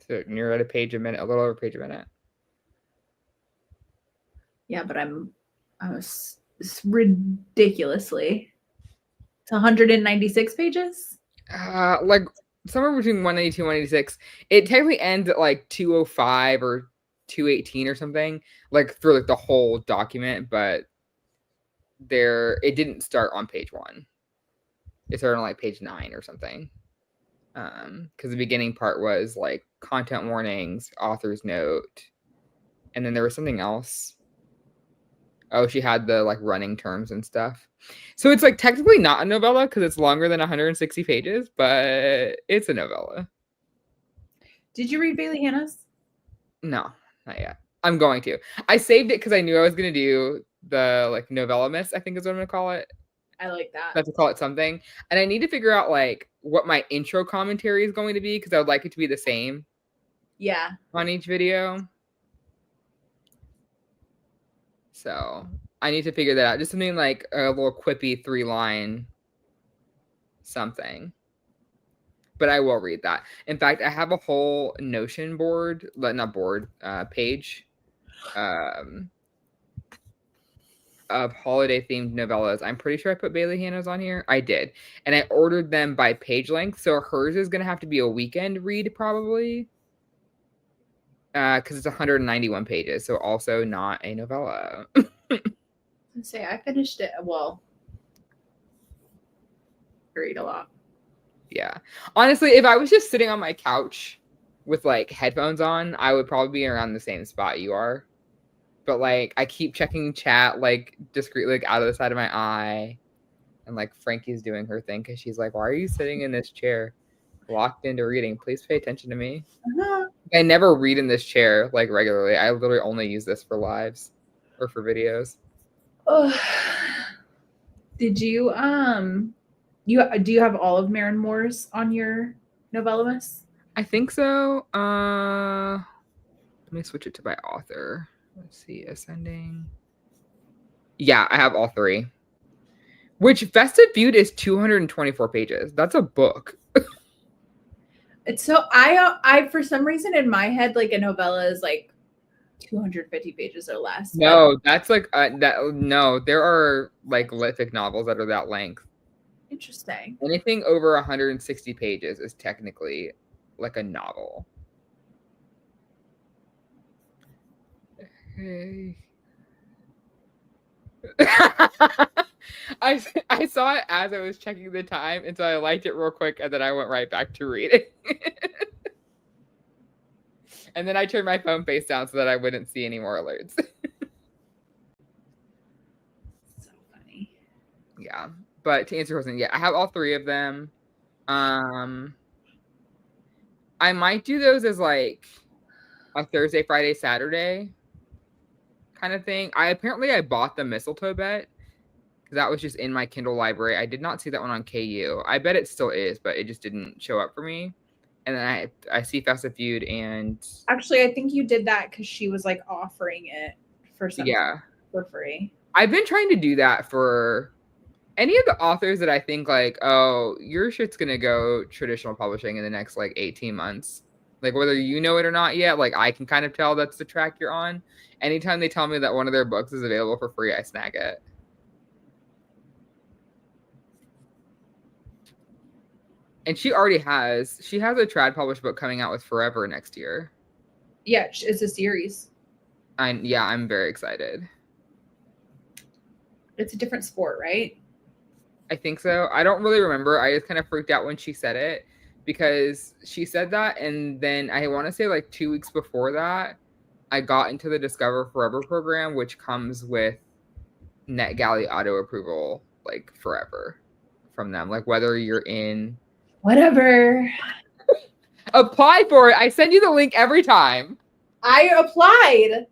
A: So you're at a page a minute, a little over a page a minute.
B: Yeah, but it's ridiculously. It's 196 pages.
A: Like somewhere between 192 and 186. It technically ends at like 205 or 218 or something, like through like the whole document, but it didn't start on page 1. It started on like page 9 or something. Because the beginning part was like content warnings, author's note, and then there was something else. Oh, she had the like running terms and stuff. So it's like technically not a novella because it's longer than 160 pages, but it's a novella.
B: Did you read Bailey Hannah's?
A: No, not yet. I'm going to. I saved it because I knew I was going to do the like novella miss, I think is what I'm going to call it.
B: I like that.
A: I have to call it something. And I need to figure out like what my intro commentary is going to be because I would like it to be the same.
B: Yeah.
A: On each video. So I need to figure that out. Just something like a little quippy 3-line something. But I will read that. In fact, I have a whole Notion board, not board, page of holiday themed novellas. I'm pretty sure I put Bailey Hannah's on here. I did. And I ordered them by page length. So hers is going to have to be a weekend read probably. Because it's 191 pages. So also not a novella.
B: I finished it. Well, I read a lot.
A: Yeah. Honestly, if I was just sitting on my couch with like headphones on, I would probably be around the same spot you are. But like I keep checking chat like discreetly like out of the side of my eye. And like Frankie's doing her thing because she's like, why are you sitting in this chair locked into reading? Please pay attention to me. I never read in this chair like regularly. I literally only use this for lives or for videos.
B: Did you do you have all of Maren Moore's on your novella list?
A: I think so. Let me switch it to by author. Let's see, ascending. Yeah, I have all 3. Which Festive Feud is 224 pages. That's a book.
B: It's so I for some reason in my head like a novella is like 250 pages or less.
A: No, that's like no, there are like lithic novels that are that length.
B: Interesting.
A: Anything over 160 pages is technically like a novel. Hey. I saw it as I was checking the time, and so I liked it real quick, and then I went right back to reading. And then I turned my phone face down so that I wouldn't see any more alerts.
B: So funny.
A: Yeah, but to answer your question, yeah, I have all 3 of them. I might do those as like a Thursday, Friday, Saturday kind of thing. I bought the Mistletoe bet because that was just in my Kindle library. I did not see that one on KU. I bet it still is, but it just didn't show up for me. And then I see Festive Feud and
B: actually I think you did that because she was like offering it for something for free.
A: I've been trying to do that for any of the authors that I think like, oh, your shit's gonna go traditional publishing in the next like 18 months. Like whether you know it or not yet, like I can kind of tell that's the track you're on. Anytime they tell me that one of their books is available for free, I snag it. And she has a trad published book coming out with Forever next year.
B: Yeah, it's a series.
A: I'm very excited.
B: It's a different sport, right?
A: I think so. I don't really remember. I just kind of freaked out when she said it because she said that. And then I want to say like 2 weeks before that, I got into the Discover Forever program, which comes with NetGalley auto approval like forever from them, like whether you're in.
B: Whatever.
A: Apply for it. I send you the link every time.
B: I applied.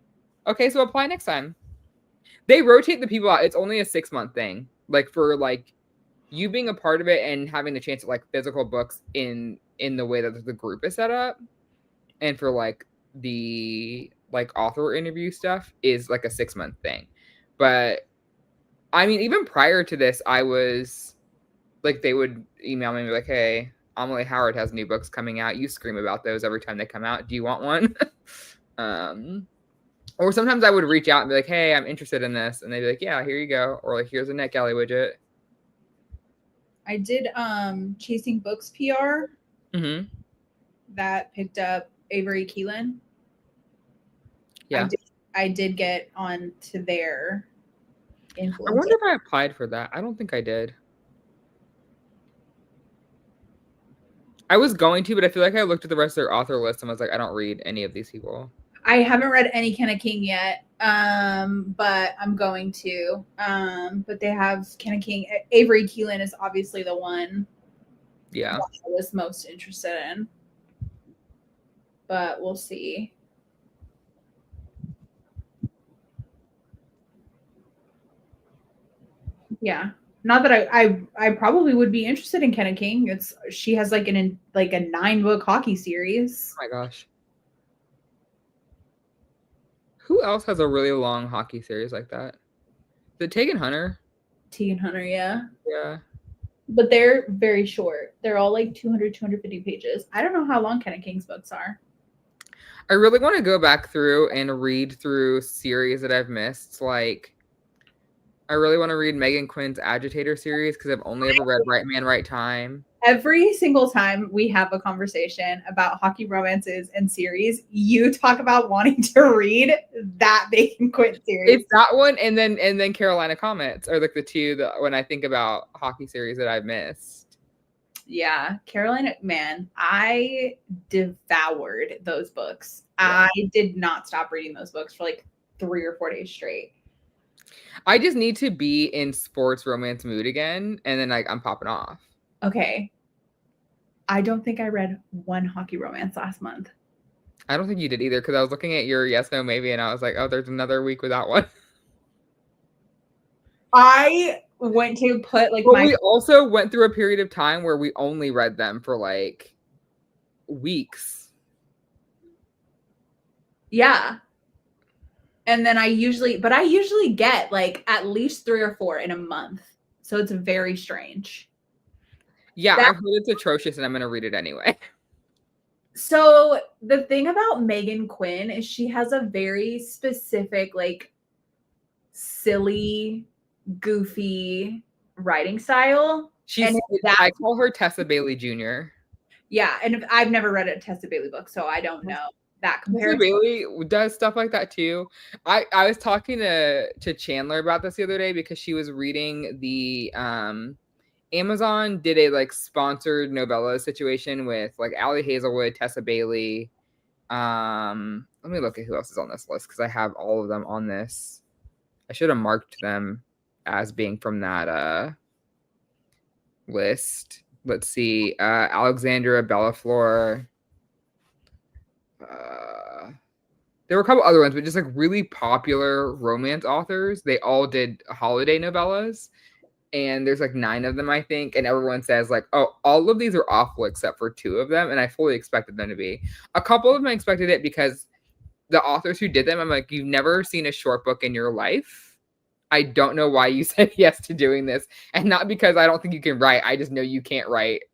A: Okay, so apply next time. They rotate the people out. It's only a 6-month thing. Like for like you being a part of it and having the chance to like physical books in the way that the group is set up, and for like the like author interview stuff is like a 6-month thing. But I mean, even prior to this, I was like, they would email me and be like, hey, Amelie Howard has new books coming out. You scream about those every time they come out. Do you want one? Or sometimes I would reach out and be like, hey, I'm interested in this. And they'd be like, yeah, here you go. Or like, here's a NetGalley widget.
B: I did Chasing Books PR.
A: Mm-hmm.
B: That picked up Avery Keelan.
A: Yeah.
B: I did get on to their influence.
A: I wonder if I applied for that. I don't think I did. I was going to, but I feel like I looked at the rest of their author list and was like, I don't read any of these people.
B: I haven't read any Kenna King yet, but I'm going to. But they have Kenna King. Avery Keelan is obviously the one.
A: Yeah,
B: I was most interested in. But we'll see. Yeah, not that I probably would be interested in Kenna King. She has like a 9-book hockey series.
A: Oh my gosh. Who else has a really long hockey series like that? The Tegan Hunter.
B: Tegan Hunter, yeah.
A: Yeah.
B: But they're very short. They're all like 200, 250 pages. I don't know how long Kenna King's books are.
A: I really want to go back through and read through series that I've missed. Like, I really want to read Megan Quinn's Agitator series because I've only ever read Right Man, Right Time.
B: Every single time we have a conversation about hockey romances and series, you talk about wanting to read that Megan Quinn series.
A: It's that one, and then Carolina Comets are like the two that when I think about hockey series that I've missed.
B: Yeah, Carolina, man, I devoured those books. Yeah. I did not stop reading those books for like 3 or 4 days straight.
A: I just need to be in sports romance mood again, and then like I'm popping off.
B: Okay. I don't think I read one hockey romance last month.
A: I don't think you did either because I was looking at your yes, no, maybe, and I was like, oh, there's another week without one.
B: I went to put like
A: we also went through a period of time where we only read them for like weeks.
B: Yeah. And then I usually get like at least 3 or 4 in a month. So it's very strange.
A: Yeah, I heard it's atrocious and I'm going to read it anyway.
B: So the thing about Megan Quinn is she has a very specific, like, silly, goofy writing style.
A: I call her Tessa Bailey Jr.
B: Yeah, and I've never read a Tessa Bailey book, so I don't know that comparison.
A: Tessa Bailey does stuff like that too. I was talking to Chandler about this the other day because she was reading the Amazon did a like sponsored novella situation with like Allie Hazelwood, Tessa Bailey. Let me look at who else is on this list because I have all of them on this. I should have marked them as being from that list. Let's see. Alexandra Bellafleur. There were a couple other ones, but just like really popular romance authors. They all did holiday novellas. And there's like 9 of them, I think. And everyone says like, oh, all of these are awful except for 2 of them. And I fully expected them to be. A couple of them I expected it because the authors who did them, I'm like, you've never seen a short book in your life. I don't know why you said yes to doing this. And not because I don't think you can write. I just know you can't write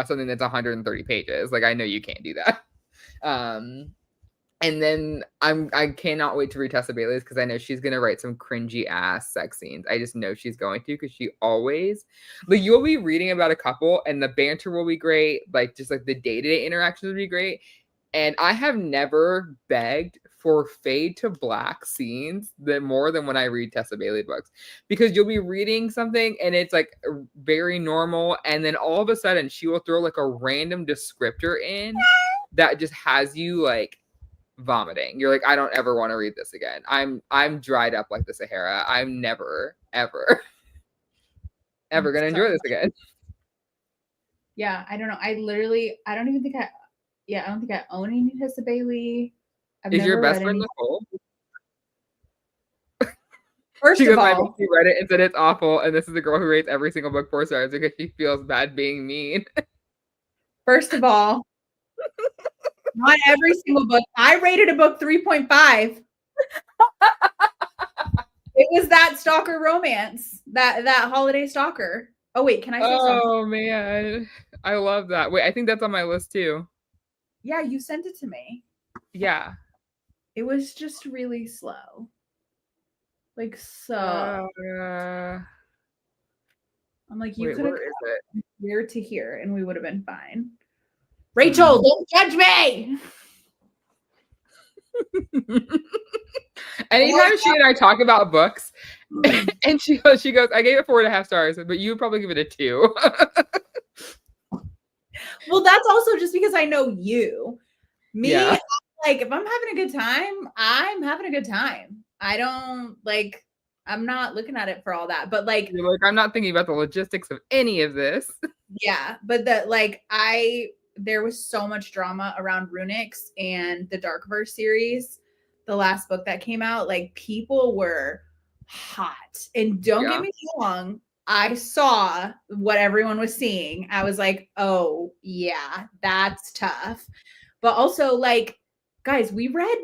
A: something that's 130 pages. Like, I know you can't do that. And then I cannot wait to read Tessa Bailey's because I know she's gonna write some cringy ass sex scenes. I just know she's going to because she always like you'll be reading about a couple and the banter will be great, like just like the day-to-day interactions will be great. And I have never begged for fade to black scenes more than when I read Tessa Bailey books because you'll be reading something and it's like very normal, and then all of a sudden she will throw like a random descriptor in that just has you like vomiting. You're like, I don't ever want to read this again. I'm dried up like the Sahara. I'm never ever. ever gonna enjoy this again.
B: Yeah, I don't know. I don't even think I don't think I own any Tessa Bailey. I've
A: Is your
B: never
A: best
B: read
A: friend
B: any.
A: Nicole?
B: First
A: She
B: of
A: goes, my
B: all,
A: bestie read it and said it's awful, and this is the girl who rates every single book 4 stars because she feels bad being mean.
B: first of all, not every single book. I rated a book 3.5. It was that stalker romance, that holiday stalker. Oh wait, can I say something?
A: Oh man, I love that. Wait, I think that's on my list too.
B: Yeah, you sent it to me.
A: Yeah.
B: It was just really slow. Like so. I'm like, you
A: Wait,
B: could have
A: where is it?
B: come here to here and we would have been fine. Rachel, don't judge me.
A: Anytime she and I talk about books, and she goes, I gave it 4.5 stars, but you would probably give it a 2.
B: Well, that's also just because I know you. Me,
A: Yeah.
B: like if I'm having a good time, I'm having a good time. I don't like I'm not looking at it for all that. But like
A: You're like, I'm not thinking about the logistics of any of this.
B: yeah, but there was so much drama around Runix and the Darkverse series, the last book that came out. Like people were hot. And don't get me wrong, I saw what everyone was seeing. I was like, oh yeah, that's tough. But also, like, guys, we read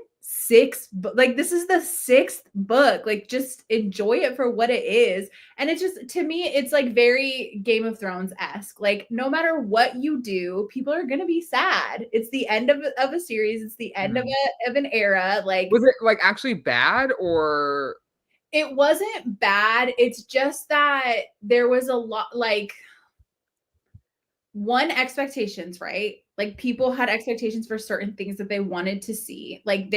B: like this is the 6th book. Like, just enjoy it for what it is. And it's just, to me, it's like very Game of Thrones-esque. Like, no matter what you do, people are gonna be sad. It's the end of a series. It's the end of an era. Like,
A: was it like actually bad or?
B: It wasn't bad. It's just that there was a lot, like, one, expectations, right? Like people had expectations for certain things that they wanted to see. Like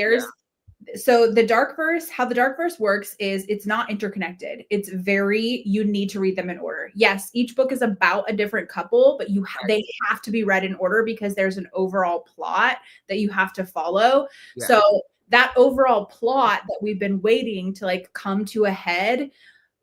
B: so the Darkverse, how the Darkverse works is it's not interconnected. It's you need to read them in order. Yes, each book is about a different couple, but they have to be read in order because there's an overall plot that you have to follow. Yeah. So that overall plot that we've been waiting to like come to a head,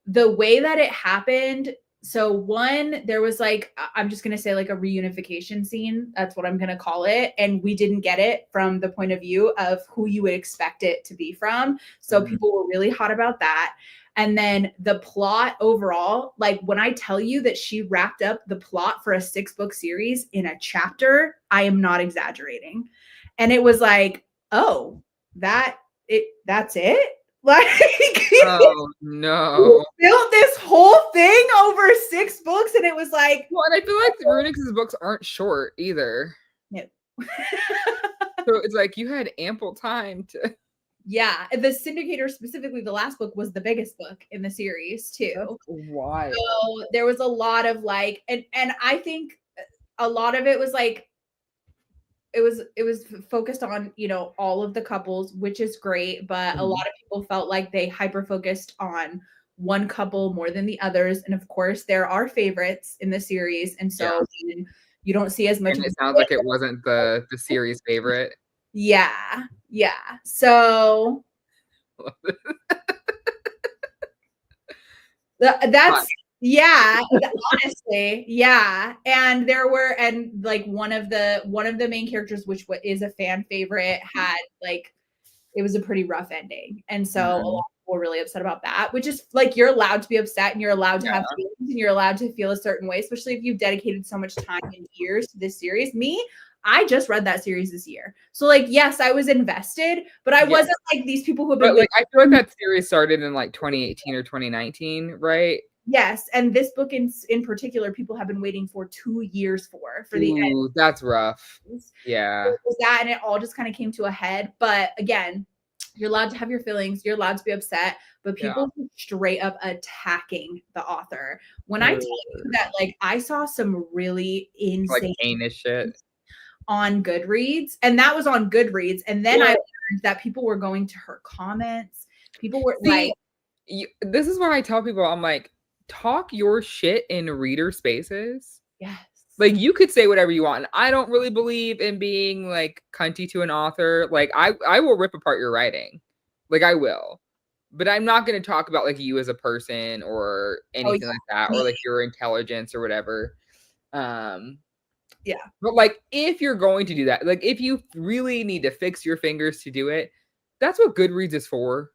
B: the way that it happened. So one, there was like, I'm just going to say like a reunification scene. That's what I'm going to call it. And we didn't get it from the point of view of who you would expect it to be from. So people were really hot about that. And then the plot overall, like when I tell you that she wrapped up the plot for a 6-book series in a chapter, I am not exaggerating. And it was like, oh, that's it? Like,
A: oh no,
B: built this whole thing over 6 books, and it was like,
A: well, and I feel like Runix's books aren't short either.
B: No.
A: So it's like you had ample time to.
B: Yeah, the Syndicator, specifically the last book, was the biggest book in the series too.
A: Why?
B: So there was a lot of like, and I think a lot of it was like, it was focused on, you know, all of the couples, which is great, but a lot of people felt like they hyper focused on one couple more than the others. And of course there are favorites in the series, and so you don't see as much.
A: And it sounds like it wasn't the series favorite.
B: Yeah. So that's honestly, yeah. And like one of the main characters, which is a fan favorite, had like, it was a pretty rough ending. And so a lot of people were really upset about that, which is like, you're allowed to be upset and you're allowed to have feelings and you're allowed to feel a certain way, especially if you've dedicated so much time and years to this series. I just read that series this year. So like, yes, I was invested, but I wasn't like these people who have been.
A: But like, I feel like that series started in like 2018 or 2019, right?
B: Yes, and this book in particular, people have been waiting for 2 years for the end.
A: That's rough. Yeah.
B: So it was that, and it all just kind of came to a head. But again, you're allowed to have your feelings. You're allowed to be upset, but people were straight up attacking the author. When I tell you that, like, I saw some really insane,
A: like, heinous shit
B: on Goodreads, and that was on Goodreads. And then I learned that people were going to her comments. People were like,
A: this is what I tell people. I'm like, talk your shit in reader spaces.
B: Yes.
A: Like, you could say whatever you want. I don't really believe in being like cunty to an author. Like, I will rip apart your writing. Like, I will. but I'm not going to talk about like you as a person or anything like that, or like your intelligence or whatever.
B: Yeah.
A: But like, if you're going to do that, like if you really need to fix your fingers to do it, that's what Goodreads is for.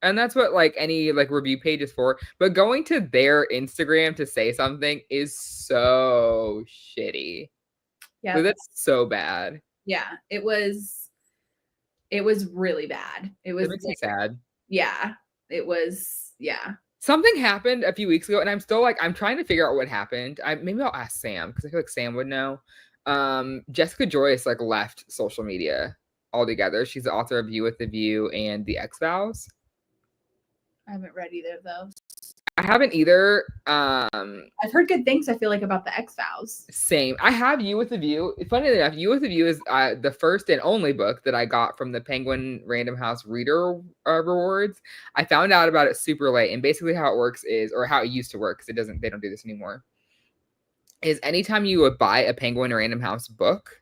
A: And that's what like any like review page is for. But going to their Instagram to say something is so shitty.
B: Yeah.
A: Like, that's so bad.
B: Yeah. It was really bad. It was
A: It makes me sad.
B: Yeah. It was, yeah.
A: Something happened a few weeks ago, and I'm still like, I'm trying to figure out what happened. Maybe I'll ask Sam because I feel like Sam would know. Jessica Joyce like left social media altogether. She's the author of You with the View and The X-Files.
B: I haven't read either of those.
A: I haven't either.
B: I've heard good things, I feel like, about the X-Files.
A: Same. I have You with the View. Funny enough, You with the View is the first and only book that I got from the Penguin Random House Reader Rewards. I found out about it super late, and basically how it works is, or how it used to work, because they don't do this anymore, is anytime you would buy a Penguin Random House book,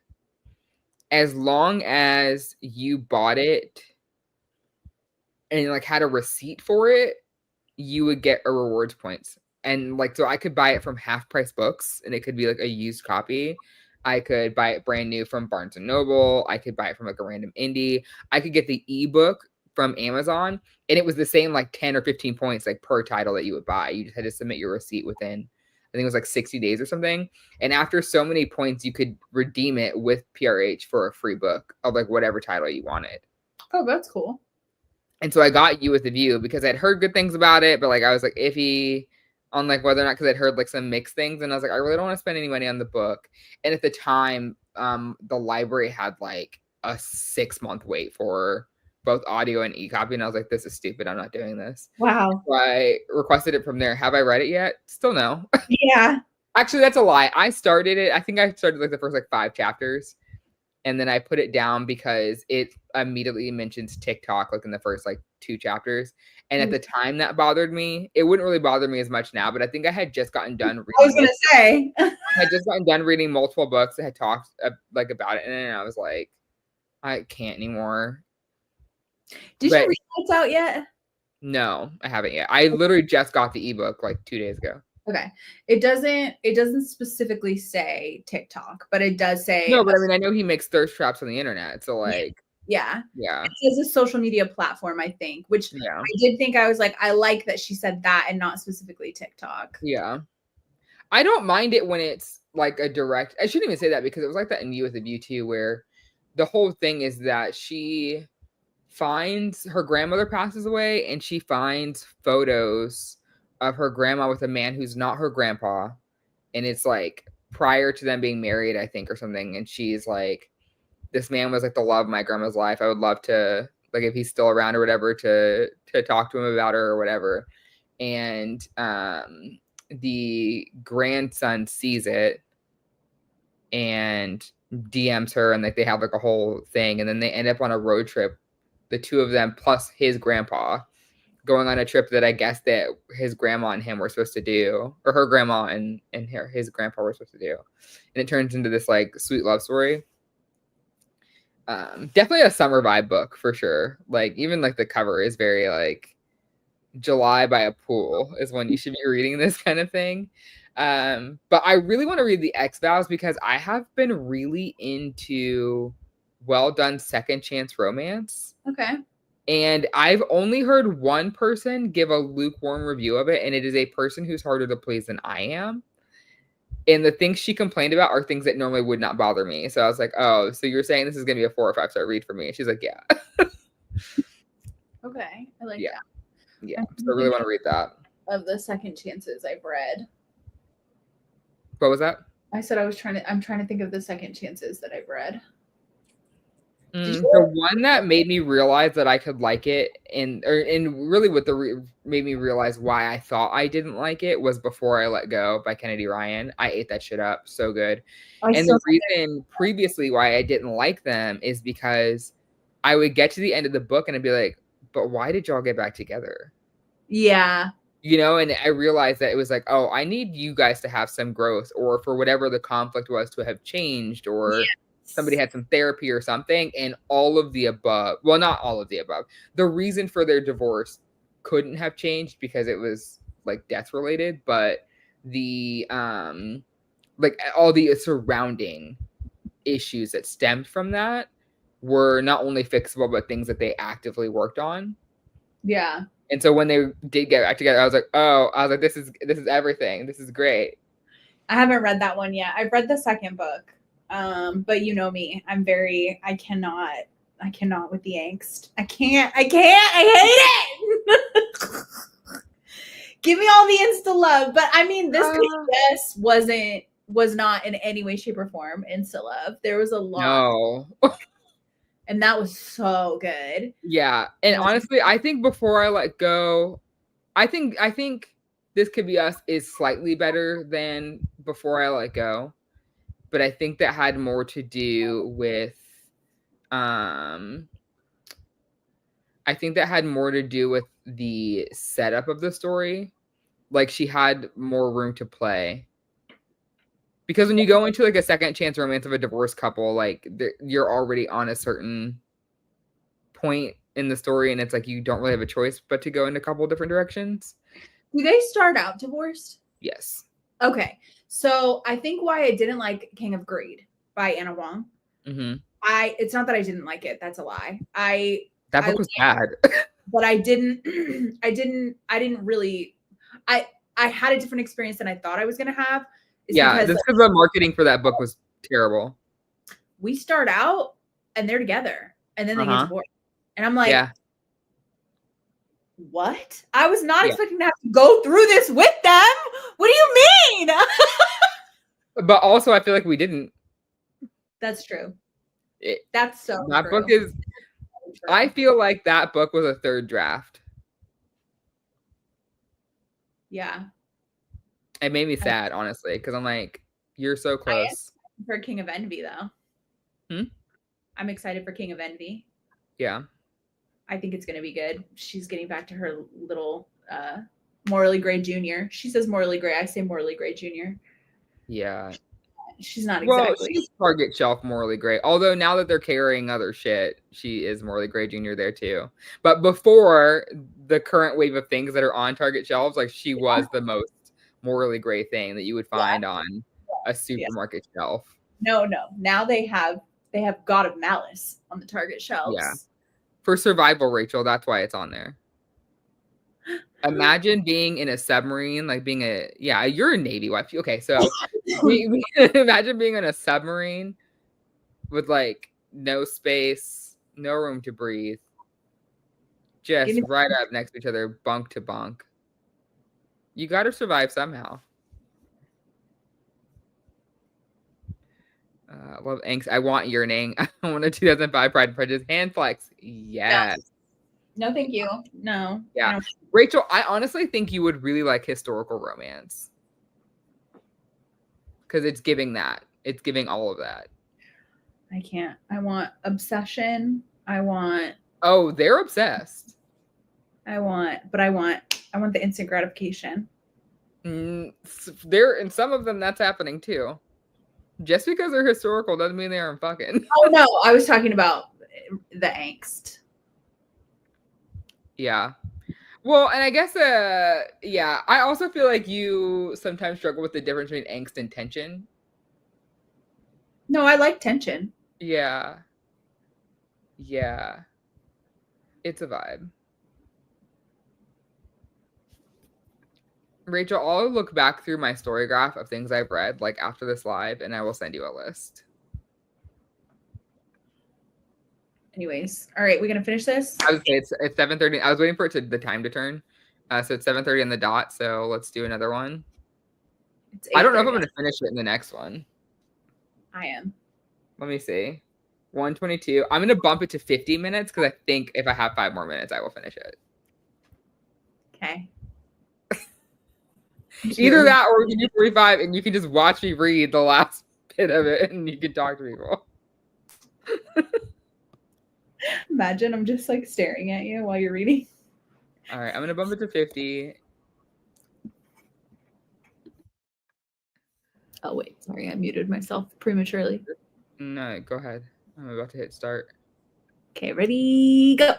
A: as long as you bought it and like had a receipt for it, you would get a rewards points. And like, so I could buy it from half price books, and it could be like a used copy. I could buy it brand new from Barnes and Noble. I could buy it from like a random indie. I could get the ebook from Amazon, and it was the same like 10 or 15 points like per title that you would buy. You just had to submit your receipt within, I think it was like 60 days or something. And after so many points, you could redeem it with PRH for a free book of like whatever title you wanted.
B: Oh, that's cool.
A: And so I got You with the View because I'd heard good things about it, but like I was like iffy on like whether or not, because I'd heard like some mixed things, and I was like, I really don't want to spend any money on the book. And at the time, the library had like a 6-month wait for both audio and e-copy, and I was like, this is stupid. I'm not doing this.
B: Wow.
A: So I requested it from there. Have I read it yet? Still no.
B: Yeah.
A: Actually, that's a lie. I started it. I think I started like the first like 5 chapters. And then I put it down because it immediately mentions TikTok like in the first like 2 chapters. And at the time that bothered me. It wouldn't really bother me as much now, but I think I had just gotten done reading.
B: I was going to say.
A: I had just gotten done reading multiple books that had talked like about it. And then I was like, I can't anymore.
B: Did you read Lights Out yet?
A: No, I haven't yet. I literally just got the ebook like 2 days ago.
B: Okay. It doesn't specifically say TikTok, but it does say.
A: No, but I mean, I know he makes thirst traps on the internet. So like,
B: yeah.
A: Yeah.
B: It says a social media platform, I think, which I did think, I was like, I like that she said that and not specifically TikTok.
A: Yeah. I don't mind it when it's like a direct, I shouldn't even say that because it was like that in You with a View too, where the whole thing is that she finds her grandmother passes away and she finds photos of her grandma with a man who's not her grandpa. And it's like prior to them being married, I think, or something. And she's like, this man was like the love of my grandma's life. I would love to, like, if he's still around or whatever, to talk to him about her or whatever. And the grandson sees it and DMs her, and like they have like a whole thing. And then they end up on a road trip, the two of them plus his grandpa, going on a trip that I guess that his grandma and him were supposed to do, or her grandma and his grandpa were supposed to do. And it turns into this like sweet love story. Definitely a summer vibe book for sure. Like even like the cover is very like July by a pool is when you should be reading this kind of thing. But I really want to read the X-Files because I have been really into well done second chance romance.
B: Okay.
A: And I've only heard one person give a lukewarm review of it, and it is a person who's harder to please than I am. And the things she complained about are things that normally would not bother me. So I was like, oh, so you're saying this is going to be a 4 or 5 star read for me? And she's like, yeah.
B: Okay. I like that.
A: Yeah. So I really want to read that.
B: Of the second chances I've read.
A: What was that?
B: I said I'm trying to think of the second chances that I've read.
A: The one that made me realize that I could like it, and really what made me realize why I thought I didn't like it was Before I Let Go by Kennedy Ryan. I ate that shit up so good. And the reason previously why I didn't like them is because I would get to the end of the book and I'd be like, but why did y'all get back together?
B: Yeah.
A: You know, and I realized that it was like, oh, I need you guys to have some growth, or for whatever the conflict was to have changed, or somebody had some therapy or something. And all of the above, well, not all of the above, the reason for their divorce couldn't have changed because it was like death related, but the like all the surrounding issues that stemmed from that were not only fixable but things that they actively worked on.
B: Yeah.
A: And so when they did get back together, I was like, this is everything. This is great.
B: I haven't read that one yet. I've read the second book. But you know me. I cannot with the angst. I hate it. Give me all the insta love. But I mean, this yes was not in any way, shape, or form insta love. There was a lot.
A: No.
B: And that was so good.
A: Yeah. And honestly, I think Before I Let Go, I think This Could Be Us is slightly better than Before I Let Go. But I think that had more to do with the setup of the story. Like she had more room to play. Because when you go into like a second chance romance of a divorced couple, like you're already on a certain point in the story, and it's like you don't really have a choice but to go in a couple different directions.
B: Do they start out divorced?
A: Yes.
B: Okay. So I think why I didn't like King of Greed by Anna Wong.
A: Mm-hmm.
B: It's not that I didn't like it. That's a lie.
A: That book was bad.
B: But I didn't really, I had a different experience than I thought I was going to have.
A: Yeah, just because the marketing for that book was terrible.
B: We start out and they're together and then they get divorced. And I'm like,
A: yeah.
B: What? I was not expecting to have to go through this with them. What do you mean?
A: But also, I feel like we didn't.
B: That's true. That's so
A: that
B: true.
A: book is. I feel like that book was a third draft.
B: Yeah.
A: It made me sad, honestly, because I'm like, you're so close.
B: For King of Envy, though. I'm excited for King of Envy.
A: Yeah.
B: I think it's going to be good. She's getting back to her little Morally Gray Jr. She says Morally Gray. I say Morally Gray Jr.
A: Yeah.
B: She's not exactly.
A: Well, she's target shelf Morally Gray. Although now that they're carrying other shit, she is Morally Gray Jr. there too. But before the current wave of things that are on target shelves, like she was the most Morally Gray thing that you would find on a supermarket shelf.
B: No. Now they have God of Malice on the target shelves.
A: Yeah. For survival, Rachel, that's why it's on there. Imagine being in a submarine, like being you're a Navy wife. Okay, so imagine being in a submarine with like no space, no room to breathe, just right up next to each other, bunk to bunk. You got to survive somehow. Love angst. I want yearning. I want a 2005 Pride and Prejudice hand flex. Yes.
B: No, thank you. No.
A: Yeah. Rachel, I honestly think you would really like historical romance. Because it's giving that. It's giving all of that.
B: I can't. I want obsession.
A: Oh, they're obsessed.
B: I want the instant gratification.
A: There, in some of them, that's happening too. Just because they're historical doesn't mean they aren't fucking.
B: Oh no, I was talking about the angst.
A: Yeah. Well, and I guess, I also feel like you sometimes struggle with the difference between angst and tension.
B: No, I like tension.
A: Yeah. Yeah. It's a vibe. Rachel, I'll look back through my story graph of things I've read, like after this live, and I will send you a list.
B: Anyways, all right, we're gonna finish this.
A: I would say it's 7:30. I was waiting for the time to turn, so it's 7:30 on the dot. So let's do another one. I don't know if I'm gonna finish it in the next one.
B: I am.
A: Let me see. 122. I'm gonna bump it to 50 minutes because I think if I have 5 more minutes, I will finish it.
B: Okay.
A: Either that or we can do 45 and you can just watch me read the last bit of it and you can talk to people.
B: Imagine I'm just like staring at you while you're reading.
A: All right, I'm going to bump it to 50.
B: Oh, wait. Sorry, I muted myself prematurely.
A: No, go ahead. I'm about to hit start.
B: Okay, ready, go.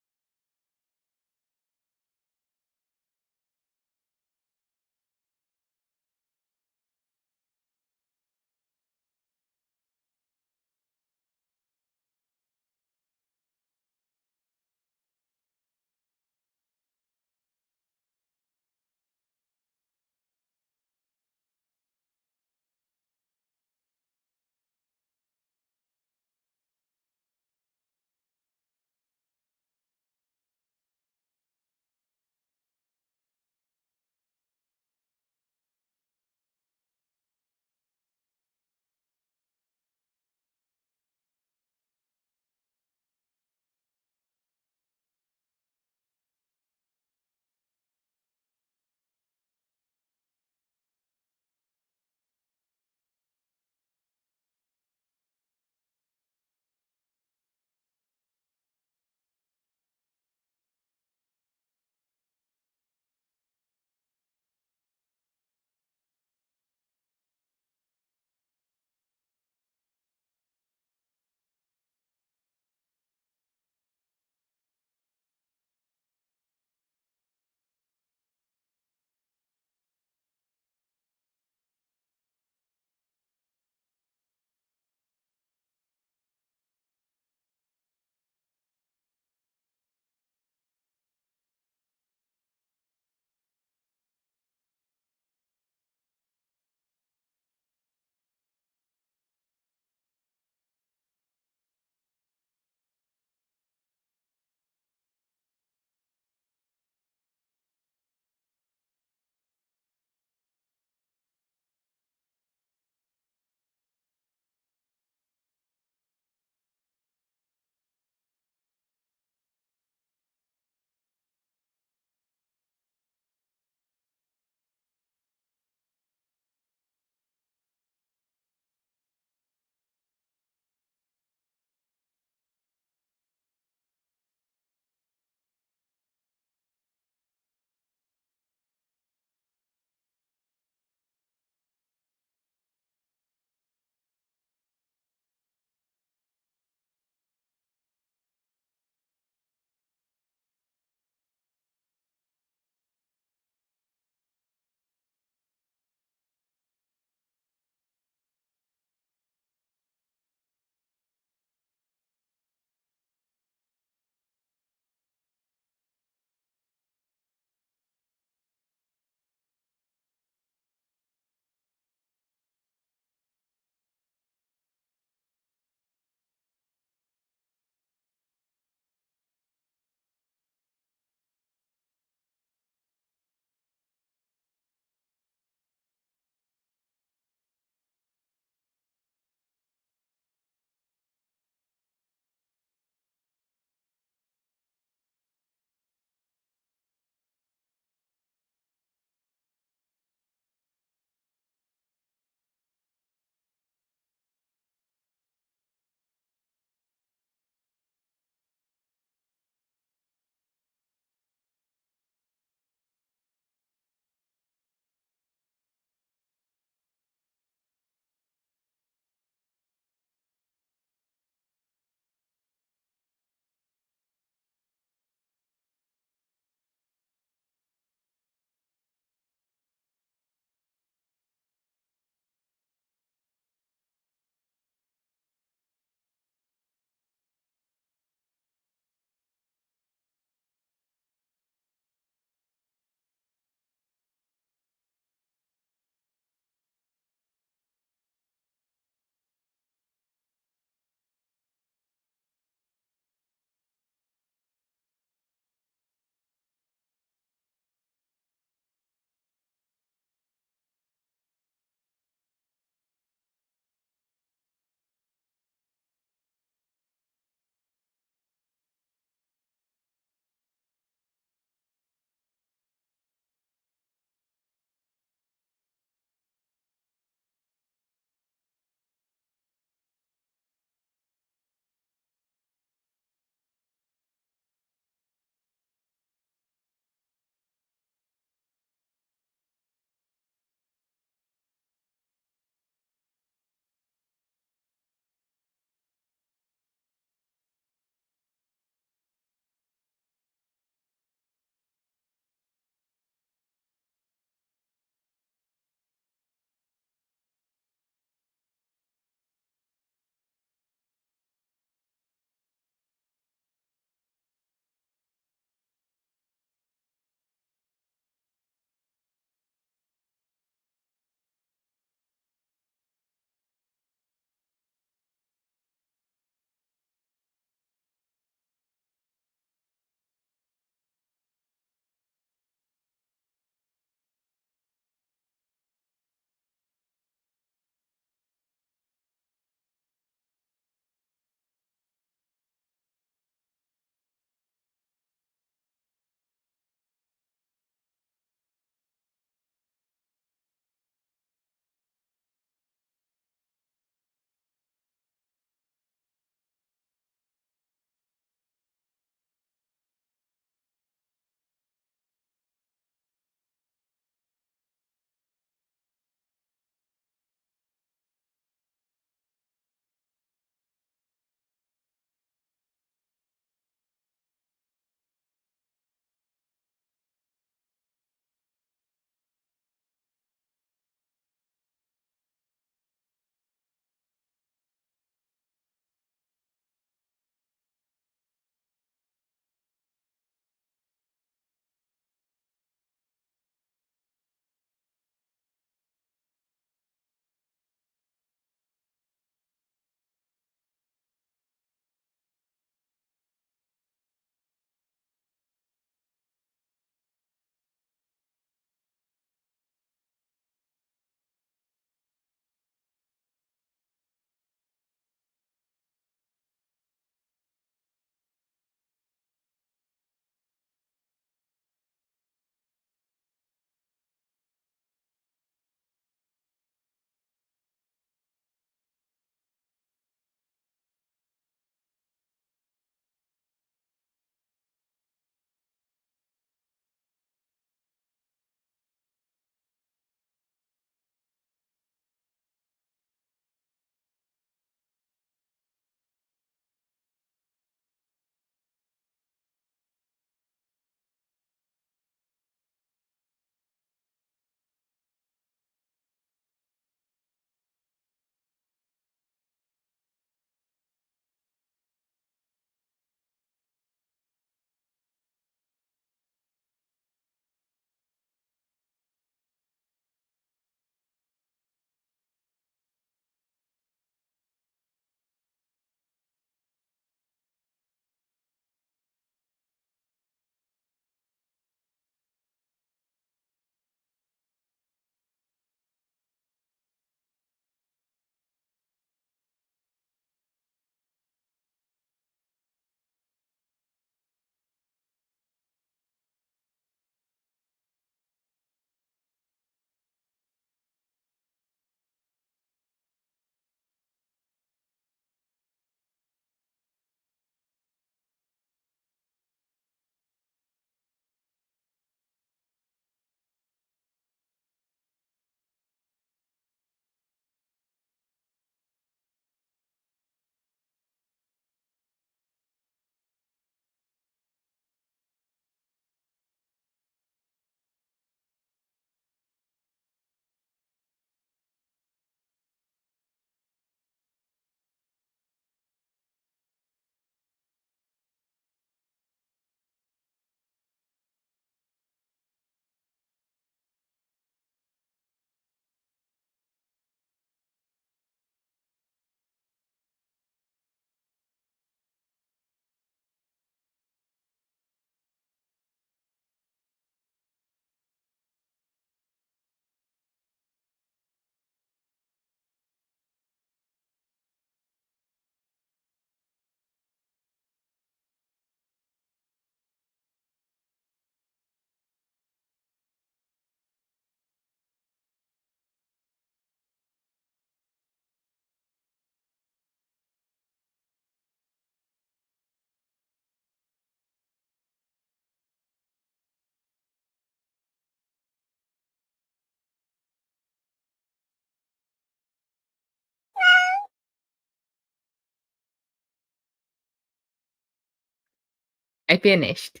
A: I finished.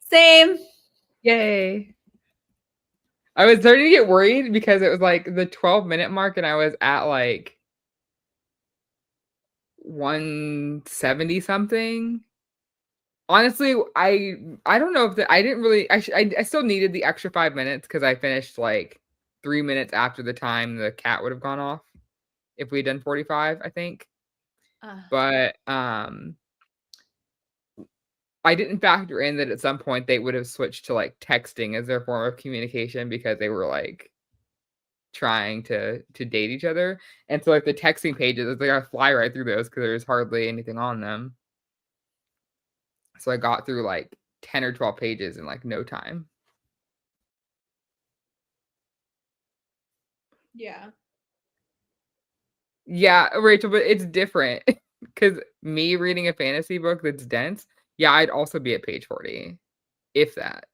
B: Same.
A: Yay. I was starting to get worried because it was, like, the 12-minute mark, and I was at, like 170 something. Honestly, I don't know if the I didn't really I still needed the extra 5 minutes because I finished, like, 3 minutes after the time the cat would have gone off if we'd done 45, I think.
B: Uh,
A: But, I didn't factor in that at some point they would have switched to, like, texting as their form of communication because they were, like, trying to date each other, and so, like, the texting pages, it's like I fly right through those because there's hardly anything on them. So I got through, like, 10 or 12 pages in, like, no time.
B: yeah.
A: Yeah, Rachel, but it's different because me reading a fantasy book that's dense, yeah, I'd also be at page 40, if that.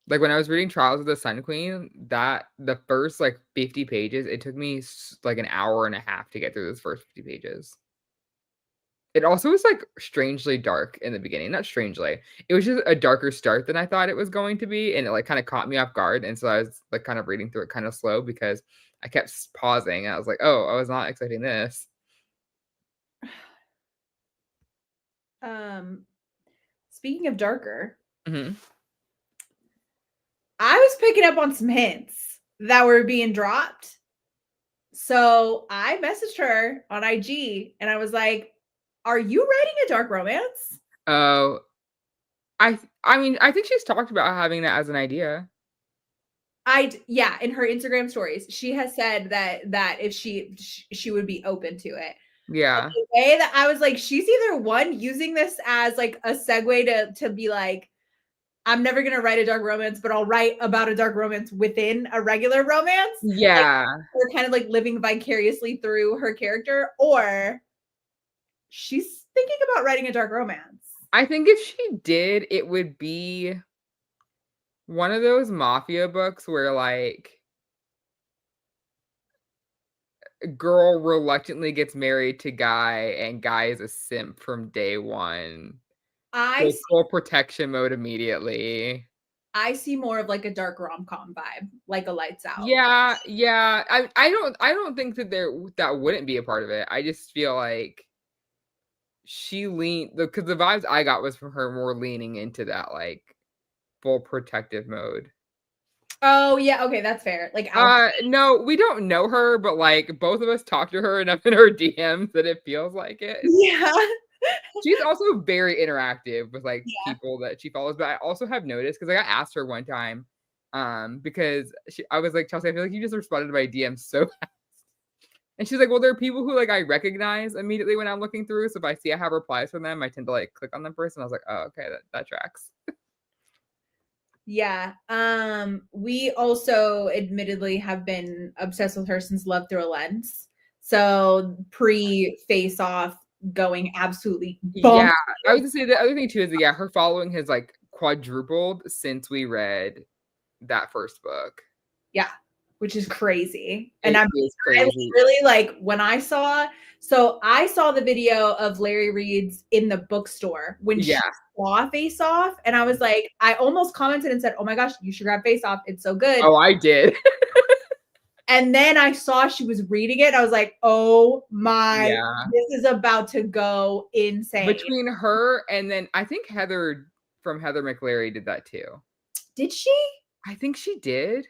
A: Like, when I was reading Trials of the Sun Queen, that the first, like, 50 pages, it took me like, an hour and a half to get through those first 50 pages. It also was, like, strangely dark in the beginning, not strangely, it was just a darker start than I thought it was going to be, and it, like, kinda caught me off guard, and so I was, like, kind of reading through it kinda slow because I kept pausing, and I was like, "Oh, I was not expecting this."
B: Um, Speaking of darker,
A: Mhm.
B: I was picking up on some hints that were being dropped. So I messaged her on IG and I was like, "Are you writing a dark romance?"
A: Oh, I mean, I think she's talked about having that as an idea.
B: Yeah, in her Instagram stories, she has said that if she would be open to it. But
A: Yeah.
B: the way that I was like, she's either one using this as like a segue to be like, I'm never gonna write a dark romance, but I'll write about a dark romance within a regular romance. Like
A: Yeah.
B: we're kind of like living vicariously through her character, or she's thinking about writing a dark romance.
A: I think if she did, it would be one of those mafia books where, like, girl reluctantly gets married to guy, and guy is a simp from day one.
B: I
A: Goes
B: see,
A: full protection mode immediately.
B: I see more of like a dark rom com vibe, like a Lights Out.
A: Yeah, yeah. I don't think that that wouldn't be a part of it. I just feel like she leaned because the vibes I got was from her more leaning into that, like, full protective mode.
B: Oh yeah, okay, that's fair. Like alpha.
A: No, we don't know her, but, like, both of us talked to her enough in her DMs that it feels like it.
B: Yeah.
A: She's also very interactive with, like,
B: Yeah.
A: people that she follows, but I also have noticed because, like, I asked her one time, because I was like, "Chelsea, I feel like you just responded to my DMs so." And she's like, "Well, there are people who, like, I recognize immediately when I'm looking through, so if I see I have replies from them, I tend to, like, click on them first." And I was like, "Oh, okay, that tracks."
B: Yeah. We also admittedly have been obsessed with her since Love Through a Lens. So pre face off going absolutely bonkers.
A: Yeah, I was gonna say the other thing too is that, yeah, her following has, like, quadrupled since we read that first book.
B: Yeah, which is crazy. And
A: It
B: I
A: is
B: was
A: crazy.
B: really like when I saw the video of Larry Reed's in the bookstore when she
A: Yeah.
B: saw Face Off, and I was like, I almost commented and said, "Oh my gosh, you should grab Face Off. It's so good."
A: Oh, I did.
B: And then I saw she was reading it. I was like, "Oh my,
A: Yeah.
B: this is about to go insane."
A: Between her and then I think Heather from Heather McLary did that too.
B: Did she?
A: I think she did.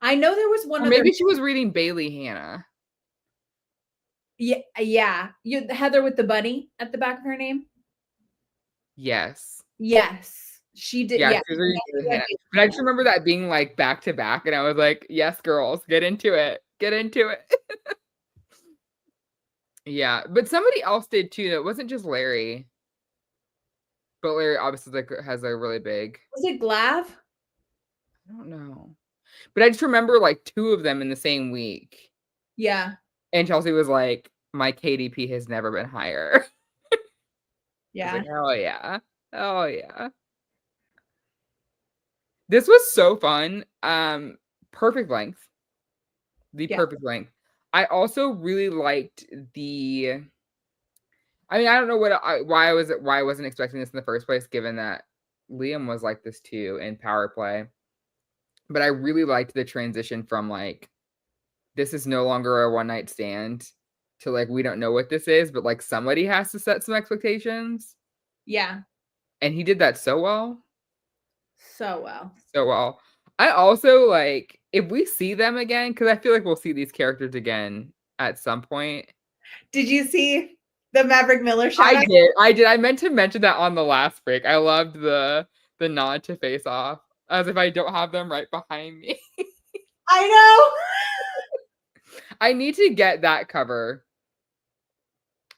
B: I know there was one
A: Or
B: other.
A: maybe she was reading Bailey Hannah.
B: Yeah, yeah. Heather with the bunny at the back of her name.
A: Yes.
B: Yes, she did.
A: Yeah,
B: Yeah,
A: she was reading Bailey Hannah. But I just remember that being, like, back to back, and I was like, "Yes, girls, get into it. Get into it." Yeah, but somebody else did too, it wasn't just Larry, but Larry obviously, like, has a really big
B: Was it Glav?
A: I don't know. But I just remember, like, 2 of them in the same week,
B: Yeah,
A: and Chelsea was like, "My KDP has never been higher." I was
B: yeah,
A: like, "Oh, yeah. Oh, yeah." This was so fun, perfect length, the
B: yeah.
A: perfect length. I also really liked the. I mean, I don't know why I wasn't expecting this in the first place, given that Liam was like this too in Power Play. But I really liked the transition from like this is no longer a one night stand to like we don't know what this is, but like somebody has to set some expectations.
B: Yeah.
A: And he did that so well.
B: So well.
A: So well. I also like if we see them again, because I feel like we'll see these characters again at some point.
B: Did you see the Maverick Miller shout out?
A: I did. I meant to mention that on the last break. I loved the nod to Face Off, as if I don't have them right behind me.
B: I know.
A: I need to get that cover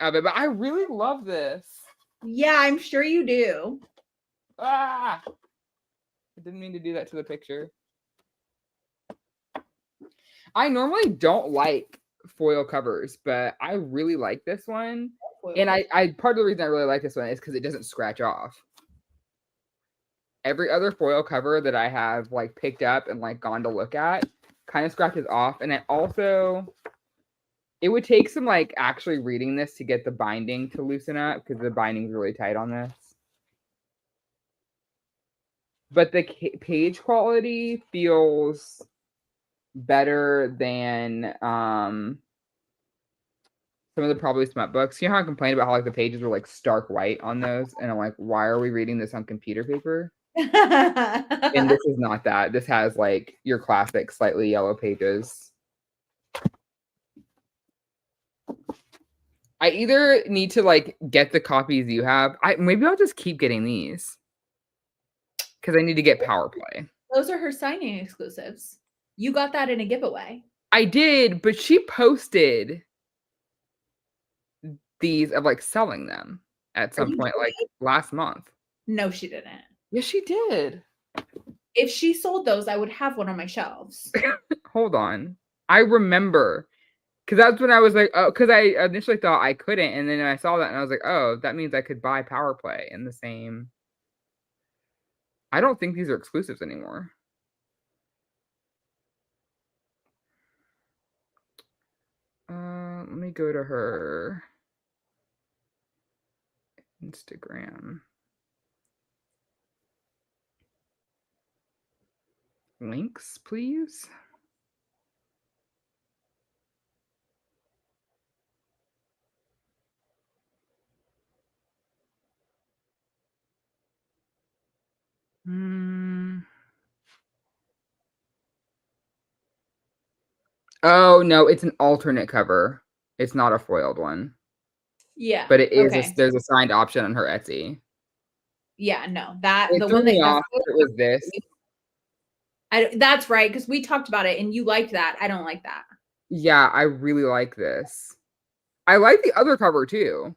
A: of it, but I really love this.
B: Yeah, I'm sure you do.
A: Ah! I didn't mean to do that to the picture. I normally don't like foil covers, but I really like this one. And I part of the reason I really like this one is because it doesn't scratch off. Every other foil cover that I have like picked up and like gone to look at kind of scratches off. And it would take some like actually reading this to get the binding to loosen up because the binding's really tight on this. But the page quality feels better than some of the probably smut books. You know how I complained about how like the pages were like stark white on those, and I'm like, why are we reading this on computer paper? And this is not that. This has like your classic slightly yellow pages. I either need to like get the copies you have. Maybe I'll just keep getting these because I need to get Power Play.
B: Those are her signing exclusives. You got that in a giveaway.
A: I did, but she posted these of like selling them at some point like last month.
B: No, she didn't.
A: Yes, she did.
B: If she sold those, I would have one on my shelves.
A: Hold on. I remember. Because that's when I was like, oh, because I initially thought I couldn't. And then I saw that and I was like, oh, that means I could buy Power Play in the same. I don't think these are exclusives anymore. Let me go to her Instagram. Links, please. Oh no, it's an alternate cover. It's not a foiled one.
B: Yeah,
A: but it is.
B: Okay.
A: There's a signed option on her Etsy.
B: Yeah, no, that
A: It
B: the
A: threw
B: one
A: me
B: that
A: off. It was this.
B: That's right, because we talked about it and you liked that. I don't like that.
A: Yeah, I really like this. I like the other cover too.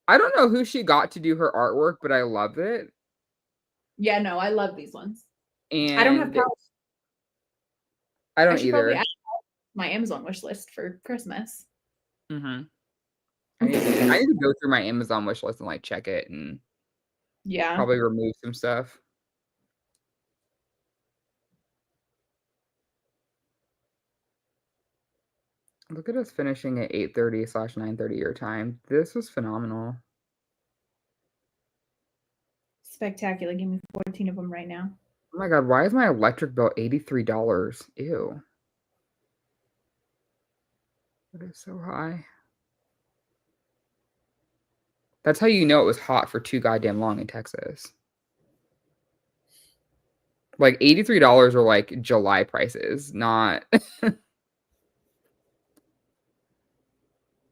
A: I don't know who she got to do her artwork, but I love it.
B: Yeah, no, I love these ones.
A: And
B: I don't have Power.
A: I don't
B: should
A: either.
B: probably add my Amazon wish list for Christmas.
A: I need to go through my Amazon wish list and like check it and probably remove some stuff. Look at us finishing at 8:30/9:30 your time. This was phenomenal.
B: Spectacular. Give me 14 of them right now.
A: Oh my god, why is my electric bill $83? Ew. It is so high. That's how you know it was hot for too goddamn long in Texas. Like $83 are like July prices, not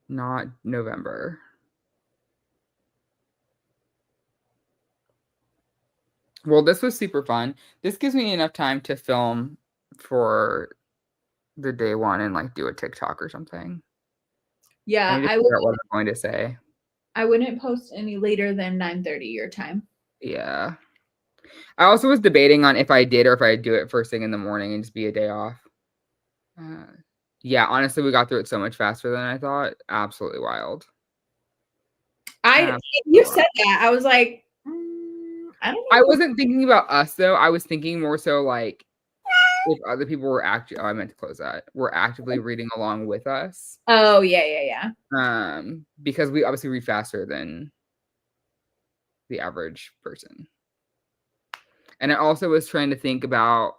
A: not November. Well, this was super fun. This gives me enough time to film for the day one and like do a TikTok or something.
B: Yeah,
A: I need to figure out what I'm going to say.
B: I wouldn't post any later than 9:30 your time.
A: Yeah. I also was debating on if I did or if I'd do it first thing in the morning and just be a day off. Yeah, honestly, we got through it so much faster than I thought. Absolutely wild.
B: You said that. I was like, I don't know.
A: I wasn't thinking about us though. I was thinking more so like if other people were actually, I meant to close that, were actively reading along with us.
B: Oh, yeah.
A: Because we obviously read faster than the average person. And I also was trying to think about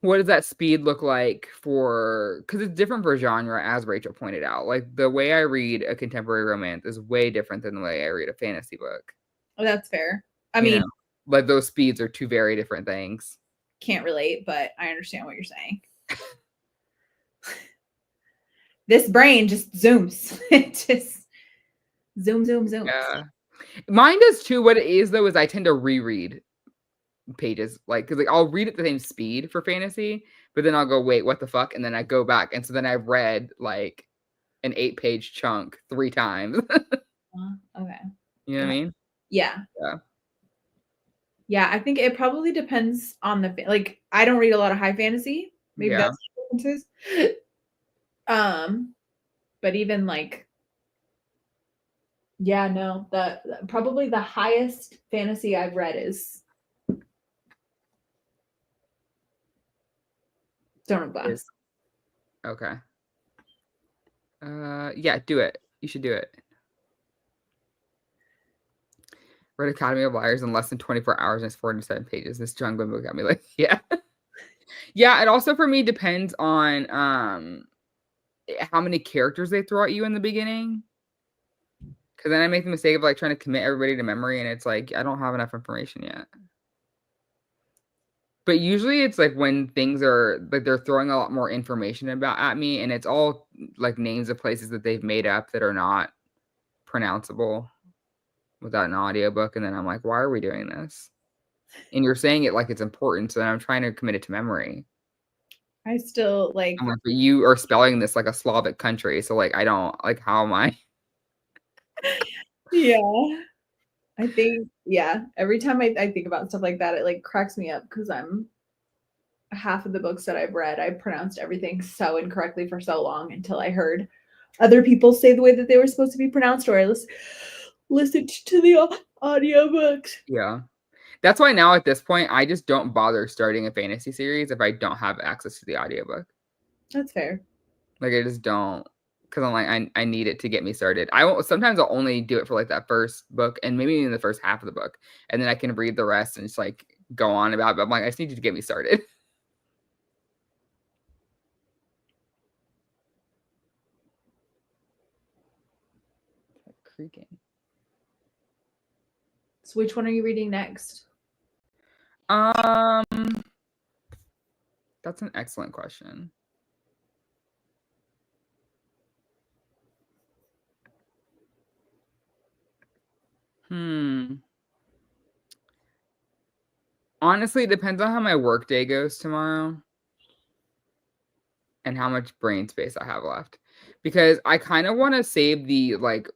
A: what does that speed look like for, because it's different for genre, as Rachel pointed out. Like the way I read a contemporary romance is way different than the way I read a fantasy book.
B: Oh, that's fair. I
A: You
B: mean,
A: know, like those speeds are two very different things.
B: can't relate, but I understand what you're saying. This brain just zooms. It just zooms.
A: Yeah. Mine does too. What it is though is I tend to reread pages, like, because like I'll read at the same speed for fantasy, but then I'll go, wait, what the fuck? And then I go back. And so then I've read like an 8-page chunk 3 times.
B: Okay.
A: You know what I mean?
B: Yeah.
A: Yeah.
B: Yeah, I think it probably depends on the like. I don't read a lot of high fantasy. Maybe
A: Yeah.
B: that's the differences. But even like, yeah, no, probably the highest fantasy I've read is Stone of Glass.
A: Okay. Yeah, do it. You should do it. Read Academy of Liars in less than 24 hours and it's 407 pages. This John Glenn book got me like, yeah. Yeah, it also for me depends on how many characters they throw at you in the beginning. Because then I make the mistake of like trying to commit everybody to memory, and it's like I don't have enough information yet. But usually it's like when things are like they're throwing a lot more information about at me, and it's all like names of places that they've made up that are not pronounceable without an audiobook, and then I'm like, why are we doing this? And you're saying it like it's important, so then I'm trying to commit it to memory.
B: I still like.
A: I'm like, but you are spelling this like a Slavic country, so like I don't like how am I?
B: Yeah. I think, yeah, every time I think about stuff like that, it like cracks me up because I'm half of the books that I've read, I pronounced everything so incorrectly for so long until I heard other people say the way that they were supposed to be pronounced, or I listened to the audiobooks.
A: Yeah. That's why now at this point, I just don't bother starting a fantasy series if I don't have access to the audiobook.
B: That's fair.
A: Like I just don't, because I'm like I need it to get me started. I won't. Sometimes I'll only do it for like that first book and maybe even the first half of the book, and then I can read the rest and just like go on about it. But I'm like I just need you to get me started. Creaking.
B: So which one are you reading next?
A: That's an excellent question. Honestly, it depends on how my work day goes tomorrow and how much brain space I have left. Because I kind of want to save the like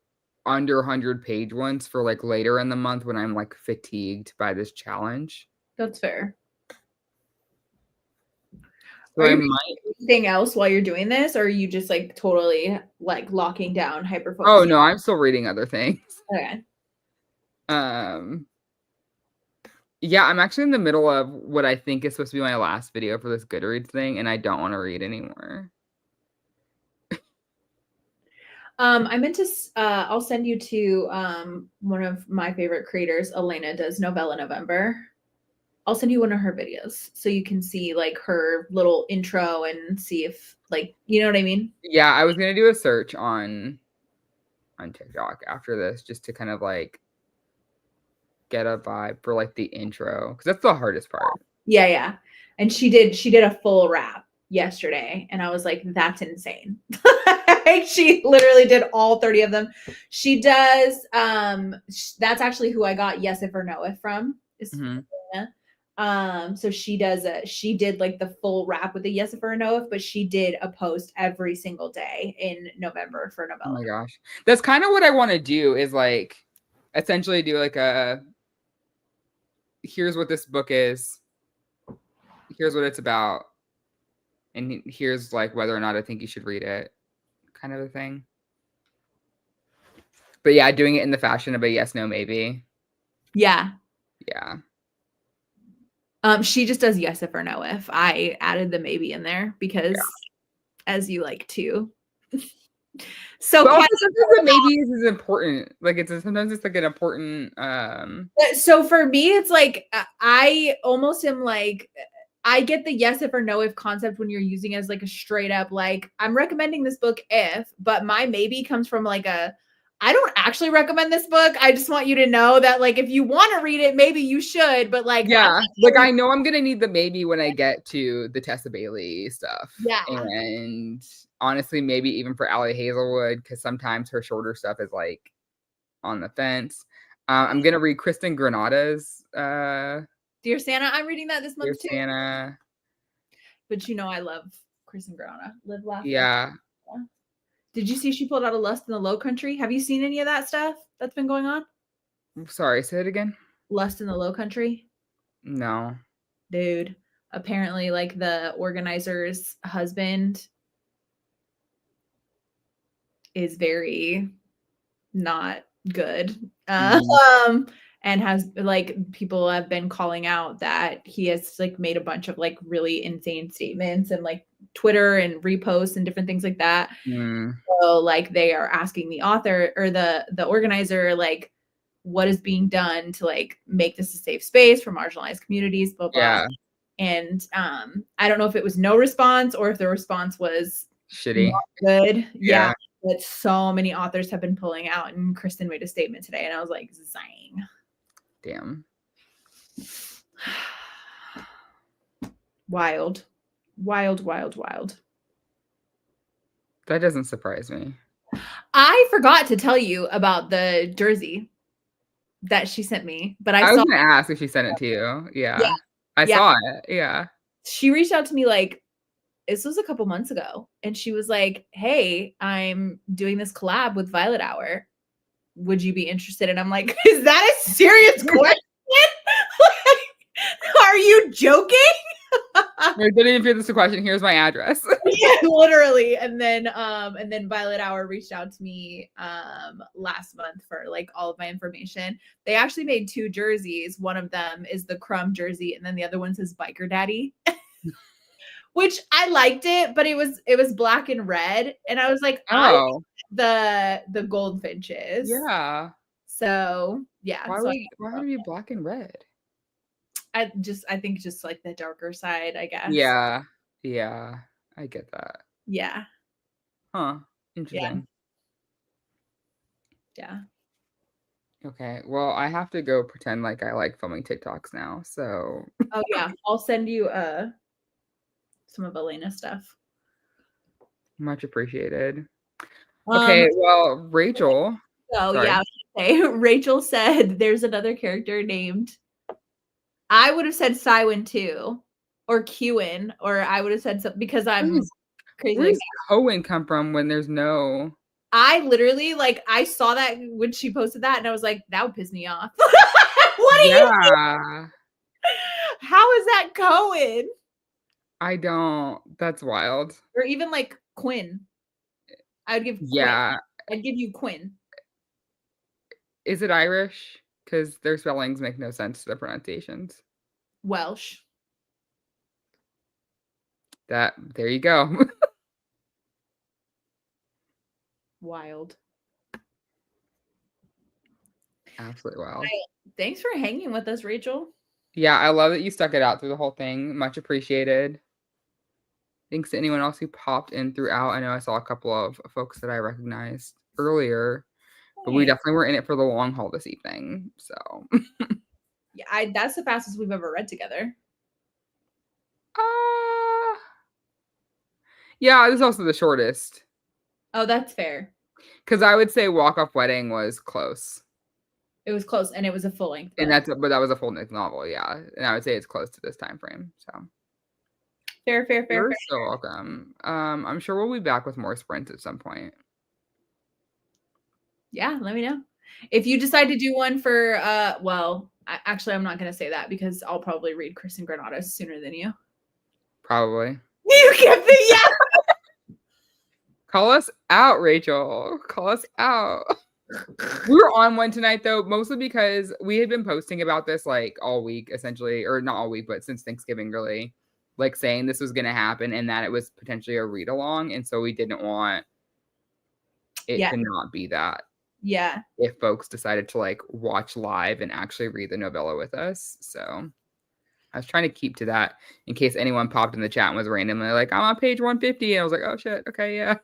A: under 100-page ones for like later in the month when I'm like fatigued by this challenge.
B: That's fair.
A: So I might.
B: Anything else while you're doing this, or are you just like totally like locking down, hyper focusing?
A: Oh no, I'm still reading other things.
B: Okay.
A: Yeah, I'm actually in the middle of what I think is supposed to be my last video for this Goodreads thing, and I don't want to read anymore.
B: I meant to. I'll send you to one of my favorite creators. Elena does Novella November. I'll send you one of her videos so you can see like her little intro and see if like you know what I mean.
A: Yeah, I was gonna do a search on TikTok after this just to kind of like get a vibe for like the intro because that's the hardest part.
B: Yeah. And she did a full rap yesterday, and I was like, that's insane. She literally did all 30 of them. She does. That's actually who I got Yes If or No If from. So she did like the full rap with the Yes If or No If, but she did a post every single day in November for Novella.
A: Oh my gosh, that's kind of what I want to do. Is like essentially do like a here's what this book is, here's what it's about, and here's like whether or not I think you should read it, kind of a thing. But yeah, doing it in the fashion of a yes, no, maybe.
B: Yeah.
A: Yeah.
B: She just does yes if or no if. I added the maybe in there because as you like to. So
A: But also sometimes the maybe is important. Like sometimes it's like an important
B: so for me it's like I almost am like I get the yes if or no if concept when you're using it as like a straight up like I'm recommending this book if, but my maybe comes from like a I don't actually recommend this book. I just want you to know that like if you want to read it, maybe you should, but like
A: yeah, like I know I'm gonna need the maybe when I get to the Tessa Bailey stuff.
B: Yeah.
A: And honestly, maybe even for Allie Hazelwood, because sometimes her shorter stuff is like on the fence. I'm gonna read Kristen Granada's
B: Dear Santa. I'm reading that this month
A: Dear
B: too.
A: Santa.
B: But you know I love Kristen Granada. Live, laugh,
A: Yeah.
B: love. Did you see she pulled out a Lust in the Low Country? Have you seen any of that stuff that's been going on?
A: Sorry, say it again.
B: Lust in the Low Country?
A: No.
B: Dude, apparently like the organizer's husband is very not good. And has like people have been calling out that he has like made a bunch of like really insane statements and like Twitter and reposts and different things like that. So like they are asking the author or the organizer like what is being done to like make this a safe space for marginalized communities, blah blah.
A: Yeah.
B: And I don't know if it was no response or if the response was
A: Shitty.
B: not good.
A: Yeah.
B: But so many authors have been pulling out, and Kristen made a statement today, and I was like, "Zang."
A: Damn.
B: Wild, wild, wild, wild.
A: That doesn't surprise me.
B: I forgot to tell you about the jersey that she sent me, but
A: I was gonna ask if she sent it to you. Yeah. I saw it. Yeah.
B: She reached out to me like this was a couple months ago, and she was like, "Hey, I'm doing this collab with Violet Hour. Would you be interested?" And I'm like, "Is that a serious question? Like, are you joking?"
A: I didn't even feel this a question. Here's my address.
B: Yeah, literally. And then Violet Hour reached out to me last month for like all of my information. They actually made 2 jerseys. One of them is the Crumb jersey, and then the other one says Biker Daddy. Which I liked it, but it was black and red, and I was like,
A: Oh,
B: the goldfinches.
A: Yeah.
B: So yeah.
A: Why would it be black and red?
B: I think just like the darker side, I guess.
A: Yeah. Yeah. I get that.
B: Yeah.
A: Huh. Interesting.
B: Yeah.
A: Okay. Well, I have to go pretend like I like filming TikToks now. So
B: Oh yeah. I'll send you some of Elena's stuff.
A: much appreciated. Okay, well, Rachel.
B: Oh yeah, okay. Rachel said there's another character named I would have said Cywin too, or Qin, or I would have said something because I'm crazy.
A: Where does Cohen come from when there's no?
B: I literally like I saw that when she posted that, and I was like, that would piss me off. What are you doing? How is that Cohen?
A: I don't. That's wild.
B: Or even like Quinn. I would give
A: Yeah.
B: Quinn. I'd give you Quinn.
A: Is it Irish? Because their spellings make no sense to the pronunciations.
B: Welsh.
A: There you go.
B: Wild.
A: Absolutely wild.
B: Thanks for hanging with us, Rachel.
A: Yeah, I love that you stuck it out through the whole thing. Much appreciated. Thanks to anyone else who popped in throughout. I know I saw a couple of folks that I recognized earlier, but we definitely were in it for the long haul this evening. So
B: yeah, that's the fastest we've ever read together.
A: Yeah, this is also the shortest.
B: Oh, that's fair.
A: Because I would say Walk Off Wedding was close.
B: It was close, and it was a full length.
A: And that was a full length novel, yeah. And I would say it's close to this time frame. So
B: fair.
A: You're so welcome. I'm sure we'll be back with more sprints at some point.
B: Yeah, let me know. If you decide to do one for actually I'm not gonna say that because I'll probably read Kristen Granada sooner than you.
A: Probably.
B: You get the yeah.
A: Call us out, Rachel. Call us out. We were on one tonight though, mostly because we had been posting about this like all week, essentially, or not all week, but since Thanksgiving, really, like saying this was going to happen and that it was potentially a read along, and so we didn't want it
B: Yeah.
A: to not be that.
B: Yeah.
A: If folks decided to like watch live and actually read the novella with us, so I was trying to keep to that in case anyone popped in the chat and was randomly like, "I'm on page 150," and I was like, "Oh shit, okay, yeah."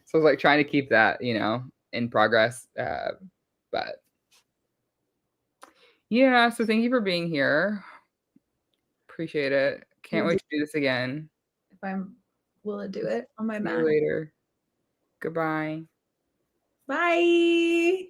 A: So I was like trying to keep that, in progress. But yeah, so thank you for being here. Appreciate it. Can't
B: We'll
A: wait
B: do
A: to do this again.
B: if I'm will do it on my
A: See you
B: Mac.
A: later. Goodbye.
B: Bye.